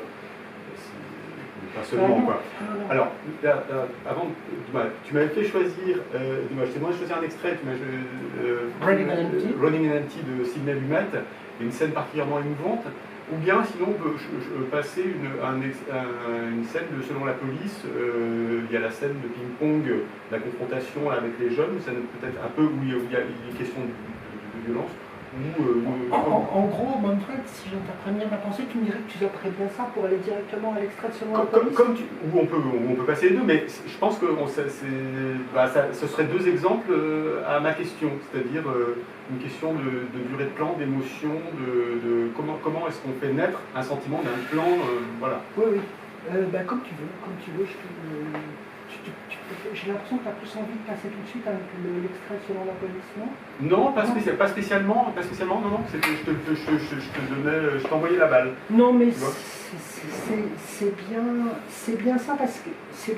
Pas seulement, quoi. Alors, avant, tu m'avais fait choisir, je t'ai demandé de choisir un extrait, Running in Empty de Sidney Lumet, une scène particulièrement émouvante, ou bien sinon on peut passer une scène de Selon la police, il y a la scène de ping-pong, la confrontation avec les jeunes, une scène peut-être un peu où il y a une question de violence. En gros, Manfred, si j'interprète bien ma pensée, tu me dirais que tu apprêtes bien ça pour aller directement à l'extrait de Selon la police. Où on peut passer les deux, mais je pense que ce serait deux exemples à ma question, c'est-à-dire une question de durée de plan, d'émotion, de comment est-ce qu'on fait naître un sentiment d'un plan, voilà. Oui, comme tu veux, j'ai l'impression que tu as plus envie de passer tout de suite avec l'extrait Selon la police, non? Non, pas spécialement, non, je t'envoyais la balle. Non, mais c'est bien ça parce que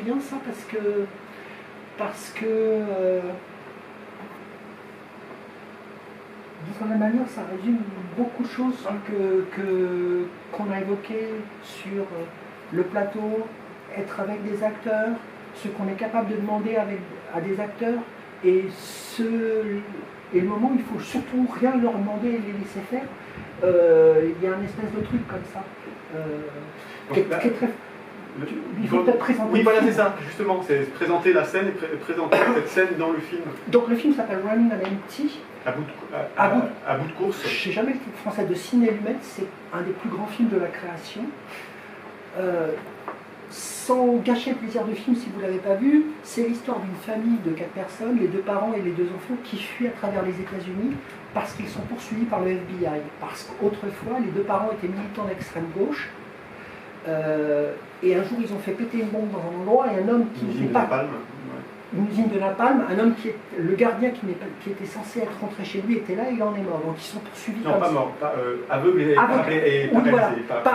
d'une certaine manière, ça résume beaucoup de choses qu'on a évoquées sur le plateau, être avec des acteurs, ce qu'on est capable de demander à des acteurs, et le moment où il faut surtout rien leur demander et les laisser faire. Il y a un espèce de truc comme ça qui est très... Il faut peut-être présenter. Oui, voilà, c'est ça, justement, c'est présenter la scène et présenter cette scène dans le film. Donc le film s'appelle Running on Empty. À bout de course. Je ne sais jamais le titre français, de Sidney Lumet, c'est un des plus grands films de la création. Sans gâcher le plaisir du film, si vous ne l'avez pas vu, c'est l'histoire d'une famille de 4 personnes, les 2 parents et les 2 enfants, qui fuient à travers les États-Unis parce qu'ils sont poursuivis par le FBI. Parce qu'autrefois, les 2 parents étaient militants d'extrême gauche, et un jour ils ont fait péter une bombe dans un endroit, et un homme qui n'était pas... Une usine de napalm, un homme le gardien qui était censé être rentré chez lui était là, il en est mort. Donc ils sont poursuivis. Non, pas mort, aveugle et paralysé. Oui, voilà,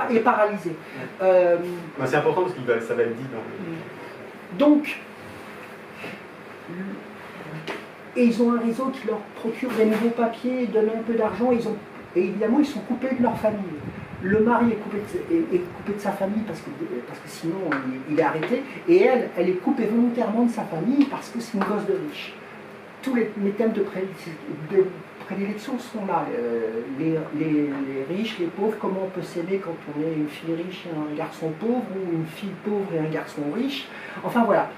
et paralysé. C'est important parce que ça va être dit dans le... Donc, et ils ont un réseau qui leur procure des nouveaux papiers, donne un peu d'argent, et évidemment ils sont coupés de leur famille. Le mari est coupé de sa famille parce que sinon il est arrêté, et elle est coupée volontairement de sa famille parce que c'est une gosse de riche. Tous les thèmes de prédilection sont là. Les riches, les pauvres, comment on peut s'aimer quand on est une fille riche et un garçon pauvre, ou une fille pauvre et un garçon riche. Enfin voilà.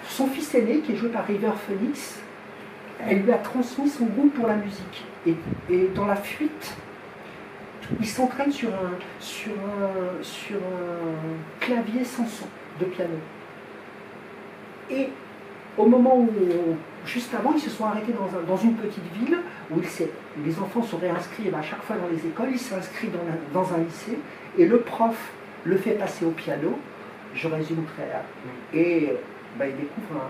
Son fils aîné, qui est joué par River Phoenix, elle lui a transmis son goût pour la musique. Et dans la fuite, il s'entraîne sur un clavier sans son de piano. Et au moment où, juste avant, ils se sont arrêtés dans une petite ville où les enfants sont réinscrits à chaque fois dans les écoles, il s'est inscrit dans un lycée, et le prof le fait passer au piano, je résume très là, et il découvre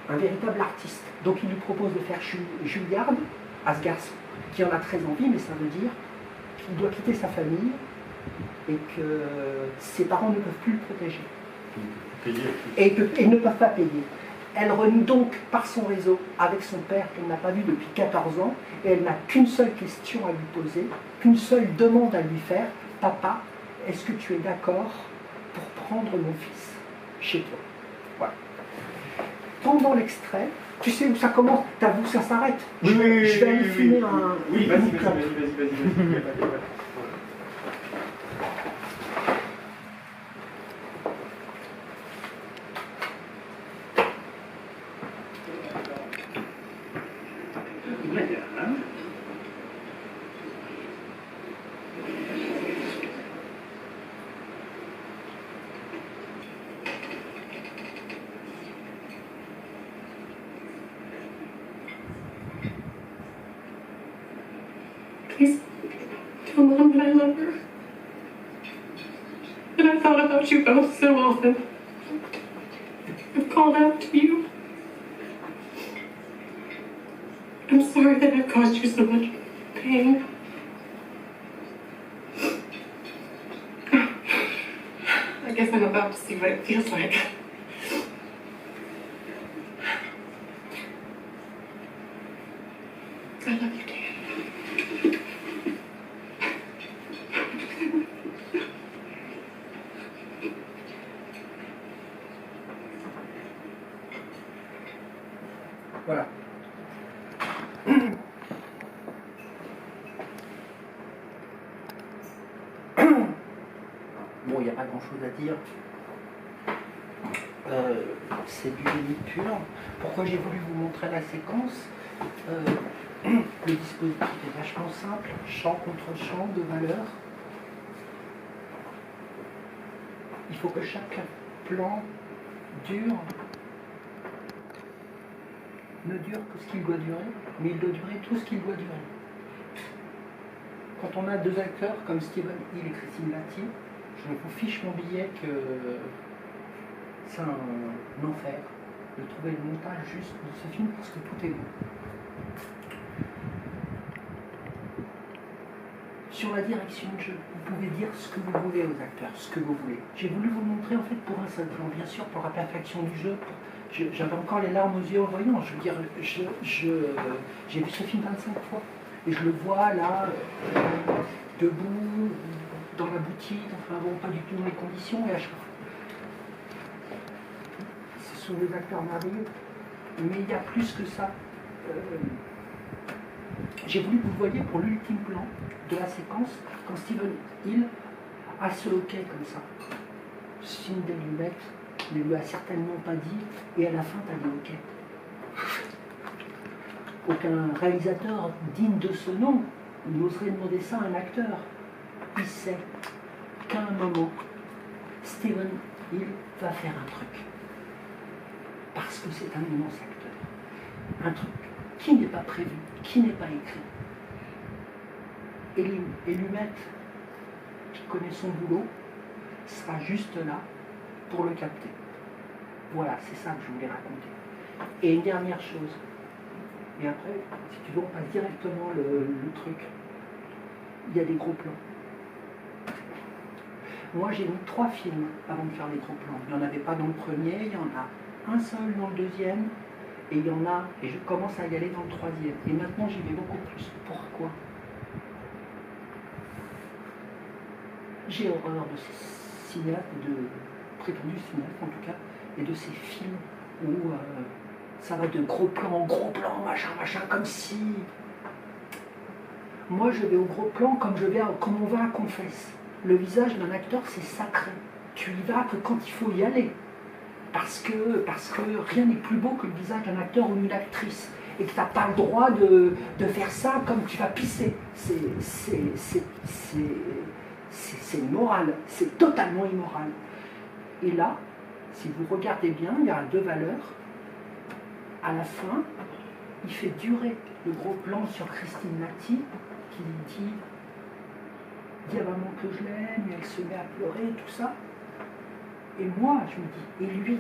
un véritable artiste. Donc il lui propose de faire Juilliard à ce garçon, qui en a très envie, mais ça veut dire qu'il doit quitter sa famille et que ses parents ne peuvent plus le protéger. Et ne peuvent pas payer. Elle renoue donc par son réseau avec son père qu'elle n'a pas vu depuis 14 ans, et elle n'a qu'une seule question à lui poser, qu'une seule demande à lui faire: papa, est-ce que tu es d'accord pour prendre mon fils chez toi? Voilà. Pendant l'extrait, tu sais où ça commence, t'as vu où ça s'arrête? Je vais aller fumer un... Oui, vas-y. Please tell Mom that I love her. And I thought about you both so often. I've called out to you. I'm sorry that I've caused you so much pain. I guess I'm about to see what it feels like. Bon, il n'y a pas grand-chose à dire. C'est du génie pur. Pourquoi j'ai voulu vous montrer la séquence? Le dispositif est vachement simple, champ contre champ de valeur. Il faut que chaque plan dure, ne dure que ce qu'il doit durer, mais il doit durer tout ce qu'il doit durer. Quand on a deux acteurs comme Steven Hill et Christine Latti, je vous fiche mon billet que c'est un enfer de trouver le montage juste de ce film parce que tout est bon. Sur la direction de jeu, vous pouvez dire ce que vous voulez aux acteurs, ce que vous voulez. J'ai voulu vous montrer en fait pour un seul plan, bien sûr pour la perfection du jeu. J'avais encore les larmes aux yeux en voyant. Je veux dire, j'ai vu ce film 25 fois et je le vois là, debout, dans la boutique, enfin bon, pas du tout dans les conditions et à chaque fois. Ce sont des acteurs merveilleux, mais il y a plus que ça. J'ai voulu que vous voyez pour l'ultime plan de la séquence, quand Steven Hill a ce hockey comme ça. Signe d'allumette, ne lui a certainement pas dit, et à la fin, t'as dit hockey. Aucun réalisateur digne de ce nom n'oserait demander ça à un acteur. Il sait qu'à un moment, Steven Hill va faire un truc. Parce que c'est un immense acteur. Un truc qui n'est pas prévu, qui n'est pas écrit. Et Lumet, qui connaît son boulot, sera juste là pour le capter. Voilà, c'est ça que je voulais raconter. Et une dernière chose. Et après, si tu veux, on passe directement le truc. Il y a des gros plans. Moi, j'ai mis 3 films avant de faire les gros plans. Il n'y en avait pas dans le premier, il y en a un seul dans le deuxième, et il y en a, et je commence à y aller dans le troisième. Et maintenant, j'y vais beaucoup plus. Pourquoi? J'ai horreur de ces cinéastes, de prétendus cinéastes en tout cas, et de ces films où ça va de gros plan, machin, comme si... Moi, je vais au gros plan comme on va à Confesse. Le visage d'un acteur, c'est sacré. Tu y vas que quand il faut y aller. Parce que rien n'est plus beau que le visage d'un acteur ou d'une actrice. Et que tu n'as pas le droit de faire ça comme tu vas pisser. C'est immoral. C'est totalement immoral. Et là, si vous regardez bien, il y a 2 valeurs. À la fin, il fait durer le gros plan sur Christine Latti, qui dit à maman que je l'aime, et elle se met à pleurer, tout ça. Et moi, je me dis, et lui.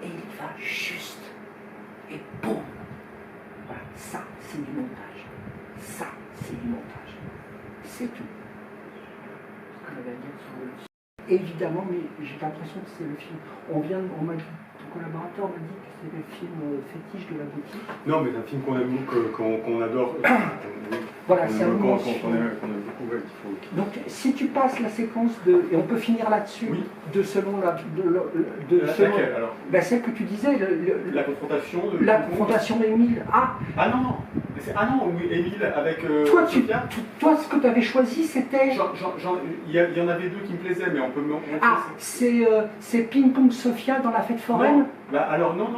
Et il va juste. Et boum. Voilà, ça, c'est du montage. Ça, c'est du montage. C'est tout. Ce qu'on avait à dire sur le... Évidemment, mais j'ai l'impression que c'est le film. On m'a dit, ton collaborateur m'a dit que c'était le film fétiche de la boutique. Non, mais c'est un film qu'on aime beaucoup, qu'on adore. Voilà, c'est un moment. Qu'on aime beaucoup, ouais, qu'il faut. Donc, si tu passes la séquence de. Et on peut finir là-dessus, oui. De selon la. Laquelle alors? Celle que tu disais. La confrontation de. La confrontation d'Émile. Ah non! Oui, Émile avec. Toi, ce que tu avais choisi, c'était. Il y en avait 2 qui me plaisaient, mais on peut me. C'est Ping Pong Sophia dans la fête foraine? Non. Bah, alors, non.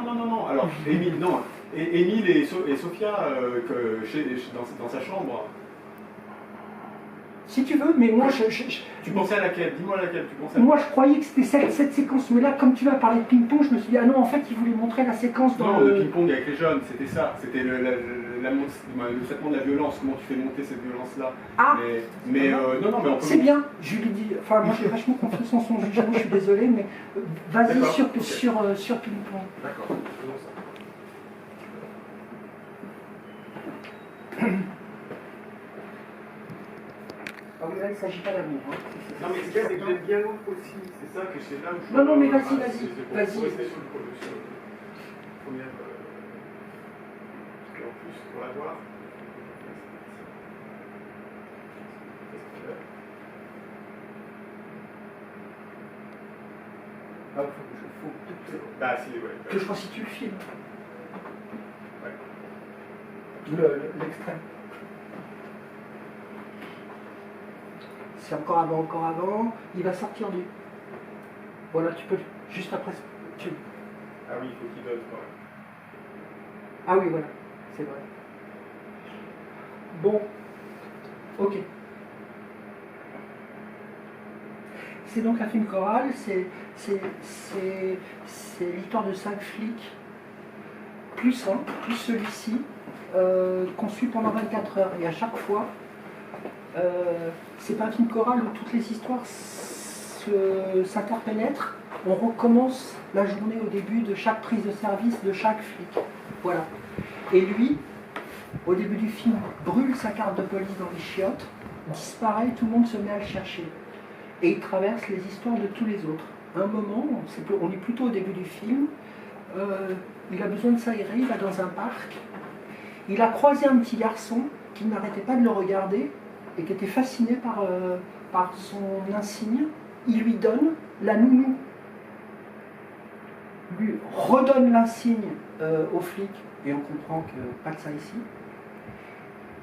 Alors, Émile, non. Émile et Sophia dans sa chambre. Si tu veux, mais moi Tu pensais à laquelle? Dis-moi laquelle tu pensais à... Moi je croyais que c'était cette séquence, mais là comme tu m'as parlé de ping-pong, je me suis dit ah non, en fait il voulait montrer la séquence dans le ping-pong avec les jeunes, c'était ça, c'était le traitement de la violence, comment tu fais monter cette violence-là. Ah mais non, mais on peut... C'est bien, je lui dis, enfin moi j'ai vachement confiance en son jugement, je suis désolé, mais vas-y sur ping-pong. D'accord, faisons ça. Ah oui, là, il ne s'agit pas d'amour. Hein. Non, mais ce qu'il y a, c'est que vous êtes bien l'autre aussi. C'est ça que c'est là où je... Non, mais vas-y. Pour rester sur le premier... Parce qu'en plus, pour la voir... Ah, faut Bah, si, ouais. que je constitue le film. Ouais. L'extrait. c'est encore avant, il va sortir du... Voilà, tu peux, juste après, Ah oui, il faut qu'il donne quand même. Ah oui, voilà, c'est vrai. Bon, ok. C'est donc un film choral, c'est l'histoire de 5 flics, plus un, plus celui-ci, qu'on suit pendant 24 heures. Et à chaque fois, c'est pas un film choral où toutes les histoires s'interpénètrent. On recommence la journée au début de chaque prise de service de chaque flic. Voilà. Et lui, au début du film, brûle sa carte de police dans les chiottes, disparaît, tout le monde se met à le chercher. Et il traverse les histoires de tous les autres. À un moment, on est plutôt au début du film, il a besoin de s'aérer, il va dans un parc. Il a croisé un petit garçon qui n'arrêtait pas de le regarder et qui était fasciné par son insigne. Il lui donne la nounou, lui redonne l'insigne au flic, et on comprend que pas de ça ici.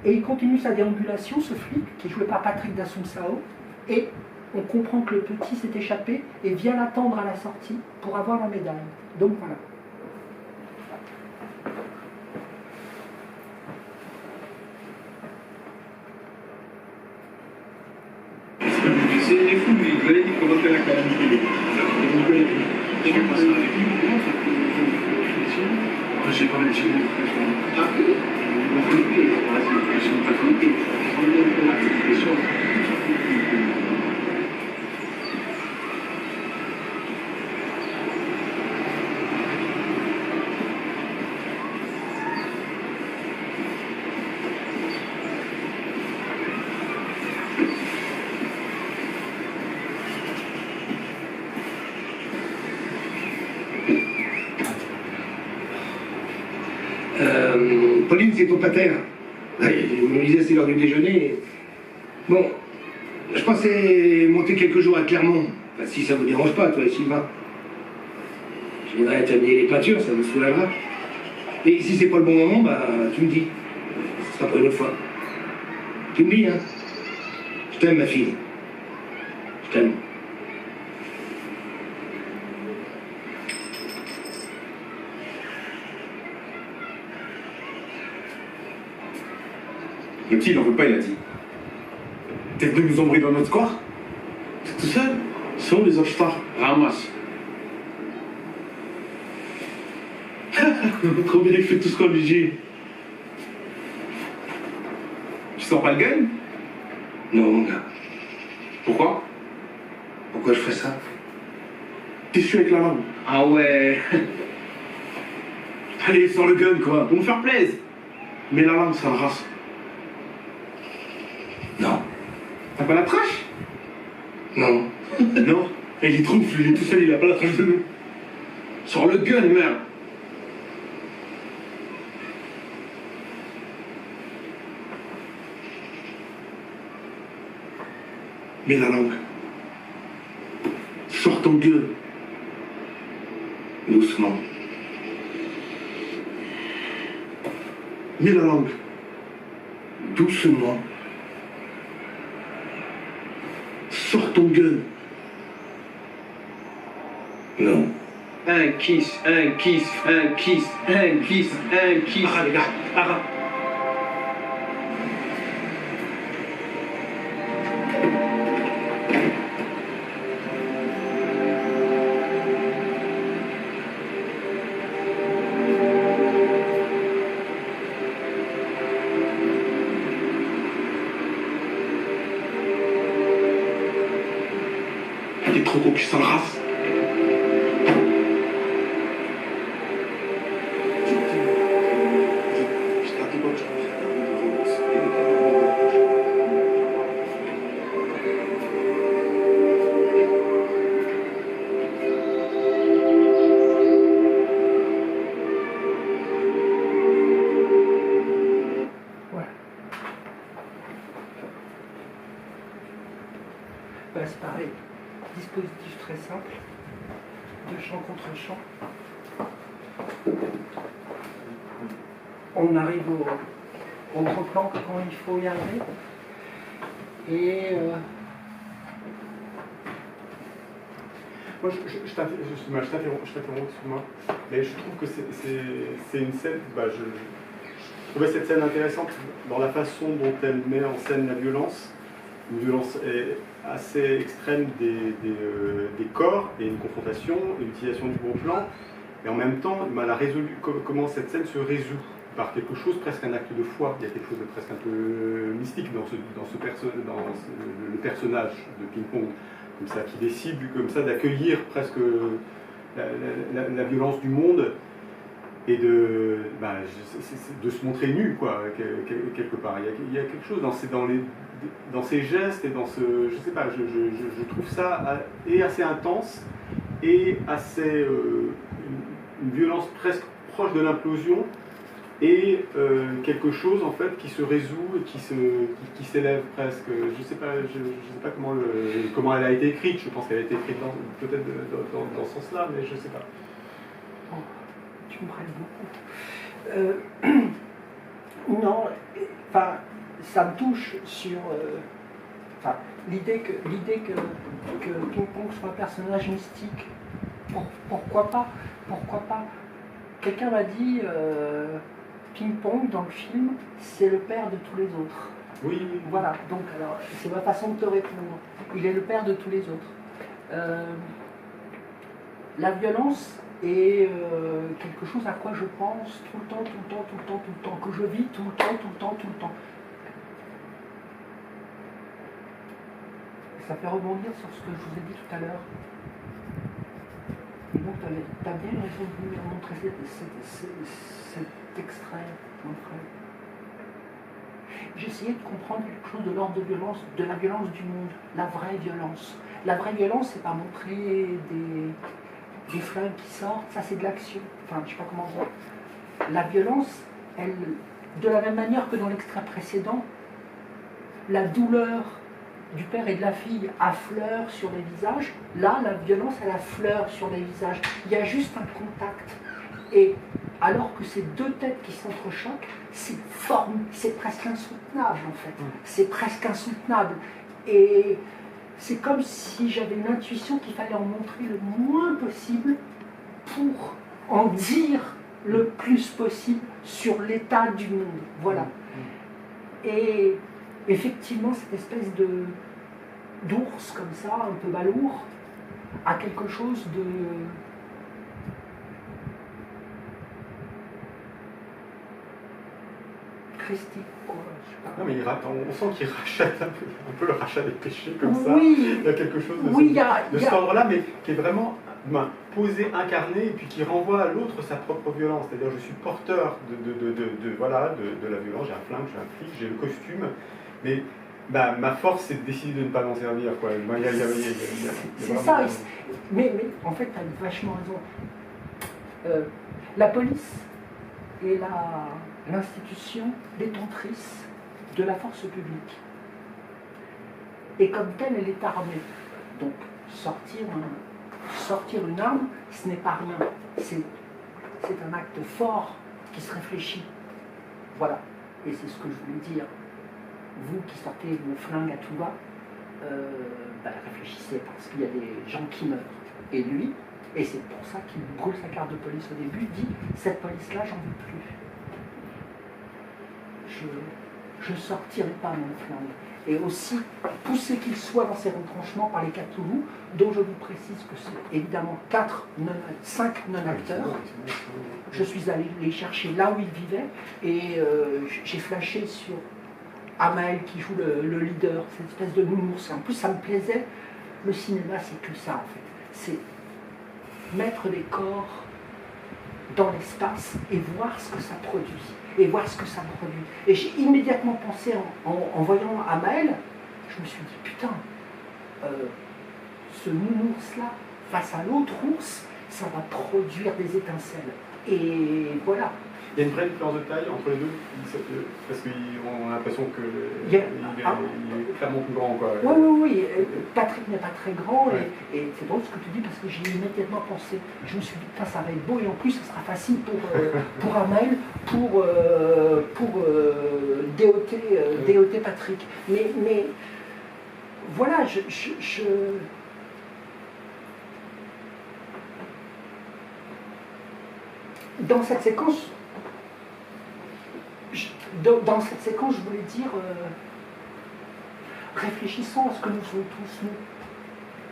Et il continue sa déambulation, ce flic, qui est joué par Patrick d'Assumpção, et on comprend que le petit s'est échappé et vient l'attendre à la sortie pour avoir la médaille. Donc voilà. C'est les fous, mais il fallait dire qu'on refait la calamité. J'ai pas les films. Ah, la qualité, c'est pas qualité. On est la question. Pauline, c'est ton pater. Il me disait c'est l'heure du déjeuner. Bon, je pensais monter quelques jours à Clermont. Enfin, si ça vous dérange pas, toi et Sylvain. Je viendrai terminer les peintures, ça vous soulagera. Et si c'est pas le bon moment, bah tu me dis. Ce sera pour une autre fois. Tu me dis, hein. Je t'aime, ma fille. Je t'aime. Le petit, il en veut pas, il a dit. T'es venu nous embrouiller dans notre square? T'es tout seul? C'est où les autres stars? Ramasse. Trop bien, il fait tout ce qu'on lui dit. Tu sens pas le gun? Non, mon gars. Pourquoi? Pourquoi je ferais ça? T'es su avec la langue. Ah ouais. Allez, sors le gun, quoi. Pour nous faire plaisir. Mais la langue, ça le race. Non. T'as pas la trache? Non. Non. Et il est trompe, il est tout seul, il a pas la trache de nous. Sors le gun, merde. Mets la langue. Sors ton gun. Doucement. Mets la langue. Doucement. Sors ton gun. Non. Un kiss, un kiss, un kiss, un kiss, un kiss. Arrête, les gars, arrête. T'es trop gros, ça le race. Voilà. Ben, c'est pareil. Dispositif très simple. De chant contre chant. On arrive au gros plan quand il faut y arriver. Et Moi, je t'interromps, excuse-moi, mais je trouve que c'est une scène, je trouvais cette scène intéressante dans la façon dont elle met en scène la violence, une violence assez extrême des corps et une confrontation, une utilisation du gros plan, et en même temps, elle a résolu comment cette scène se résout par quelque chose, presque un acte de foi. Il y a quelque chose de presque un peu mystique dans le personnage de Ping-Pong, comme ça, qui décide comme ça d'accueillir presque la violence du monde et de se montrer nu, quoi, quelque part. Il y a quelque chose dans ces gestes et dans ce... Je sais pas, je trouve ça assez intense et assez... une violence presque proche de l'implosion, et quelque chose en fait qui se résout et qui s'élève presque. Je sais pas comment elle a été écrite. Je pense qu'elle a été écrite peut-être dans ce sens-là, mais je sais pas. Oh, tu me prêtes beaucoup. Non, enfin, ça me touche sur l'idée que Ping-Pong soit un personnage mystique. Pourquoi pas? Quelqu'un m'a dit. Ping-Pong, dans le film, c'est le père de tous les autres. Oui. Voilà, donc alors, c'est ma façon de te répondre. Il est le père de tous les autres. La violence est quelque chose à quoi je pense tout le temps, que je vis tout le temps. Ça fait rebondir sur ce que je vous ai dit tout à l'heure. Et donc, tu as bien raison de venir montrer cet extrait, mon frère. J'essayais de comprendre quelque chose de l'ordre de la violence du monde, la vraie violence. La vraie violence, c'est pas montrer des flingues qui sortent, ça c'est de l'action. Enfin, je sais pas comment dire. La violence, elle, de la même manière que dans l'extrait précédent, la douleur du père et de la fille affleure sur les visages. Là, la violence, elle affleure sur les visages. Il y a juste un contact. Et alors que ces deux têtes qui s'entrechoquent, c'est presque insoutenable en fait. C'est presque insoutenable. Et c'est comme si j'avais une intuition qu'il fallait en montrer le moins possible pour en dire le plus possible sur l'état du monde. Voilà. Et effectivement, cette espèce d'ours comme ça, un peu balourd, a quelque chose de... christique, quoi. Non, mais on sent qu'il rachète un peu le rachat des péchés comme ça. Oui. Il y a quelque chose de cet ordre-là, mais qui est vraiment posé, incarné, et puis qui renvoie à l'autre sa propre violence. C'est-à-dire, je suis porteur de la violence, j'ai un flingue, j'ai un flic, j'ai le costume, mais ma force, c'est de décider de ne pas m'en servir, quoi. C'est ça, mais en fait, tu as vachement raison. La police est l'institution détentrice de la force publique. Et comme telle, elle est armée. Donc, sortir une arme, ce n'est pas rien. C'est un acte fort qui se réfléchit. Voilà. Et c'est ce que je voulais dire. Vous qui sortez le flingue à tout va, réfléchissez parce qu'il y a des gens qui meurent. Et lui, et c'est pour ça qu'il brûle sa carte de police au début, dit « cette police-là, j'en veux plus. Je sortirai pas mon flingue. » Et aussi, poussé qu'il soit dans ses retranchements par les Cthulhu, dont je vous précise que c'est évidemment 5 non-acteurs. Je suis allé les chercher là où ils vivaient, et j'ai flashé sur Amael qui joue le leader, cette espèce de nounours. En plus, ça me plaisait. Le cinéma, c'est que ça, en fait. C'est mettre des corps dans l'espace et voir ce que ça produit. Et j'ai immédiatement pensé, en voyant Amael, je me suis dit, putain, ce nounours-là, face à l'autre ours, ça va produire des étincelles. Et voilà. Il y a une vraie différence de taille entre les deux, parce qu'on a l'impression qu'il est clairement plus grand, quoi. Oui. Patrick n'est pas très grand, ouais. et c'est drôle ce que tu dis, parce que j'y ai immédiatement pensé. Je me suis dit, putain, ça va être beau, et en plus, ça sera facile pour Amael, pour déoter Patrick. Mais voilà, dans cette séquence, je voulais dire, réfléchissons à ce que nous sommes tous, nous,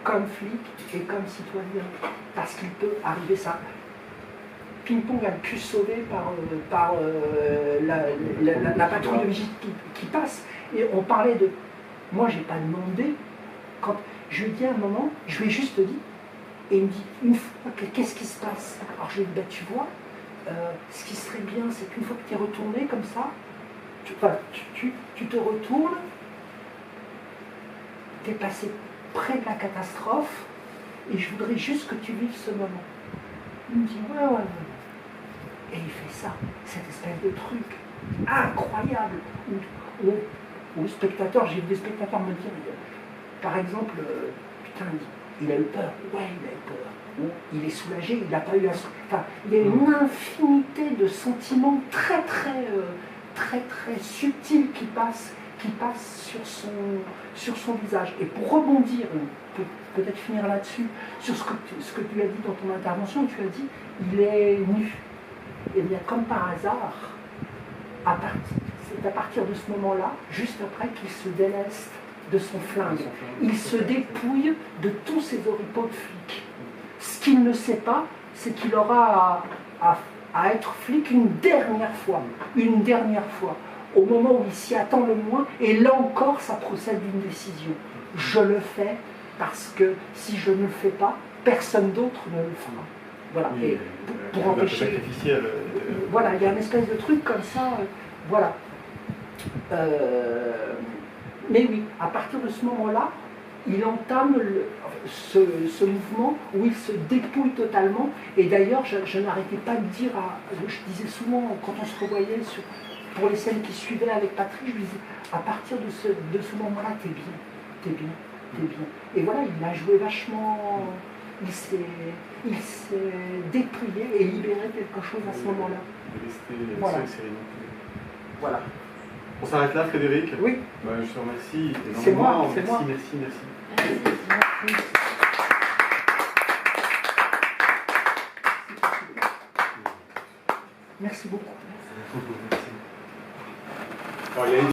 comme flics et comme citoyens, parce qu'il peut arriver ça. Ping-Pong a pu sauver par la patrouille de vigile qui passe. Et on parlait de... Moi, j'ai pas demandé. Quand je lui ai dit à un moment, je lui ai juste dit, et il me dit, une fois, qu'est-ce qui se passe? Alors je lui ai dit, bah, tu vois, ce qui serait bien, c'est qu'une fois que tu es retourné comme ça, tu te retournes, tu es passé près de la catastrophe, et je voudrais juste que tu vives ce moment. Il me dit, ouais. Et il fait ça, cette espèce de truc incroyable, où le spectateur, j'ai vu des spectateurs me dire, par exemple, putain, il a eu peur, ouais, il a eu peur, ou il est soulagé, il n'a pas eu un... Enfin, il y a une infinité de sentiments très subtils qui passent sur son visage. Et pour rebondir, peut-être finir là-dessus, sur ce que tu as dit dans ton intervention, tu as dit, il est nu. Et bien, comme par hasard, c'est à partir de ce moment-là, juste après qu'il se déleste de son flingue. Il se dépouille de tous ses oripeaux de flic. Ce qu'il ne sait pas, c'est qu'il aura à être flic une dernière fois, au moment où il s'y attend le moins, et là encore, ça procède d'une décision. Je le fais parce que si je ne le fais pas, personne d'autre ne le fera. Voilà, oui, et pour empêcher... voilà, il y a une espèce de truc comme ça, voilà. Mais oui, à partir de ce moment-là, il entame ce mouvement où il se dépouille totalement. Et d'ailleurs, je n'arrêtais pas de dire, je disais souvent, quand on se revoyait pour les scènes qui suivaient avec Patrick, je lui disais, à partir de ce moment-là, t'es bien. Et voilà, il a joué vachement... Il s'est dépouillé et libéré quelque chose à ce moment-là. Voilà. Voilà. On s'arrête là, Frédéric? Oui. Bah, je te remercie énormément. C'est moi, c'est moi. Merci. Merci beaucoup. Alors, il y a une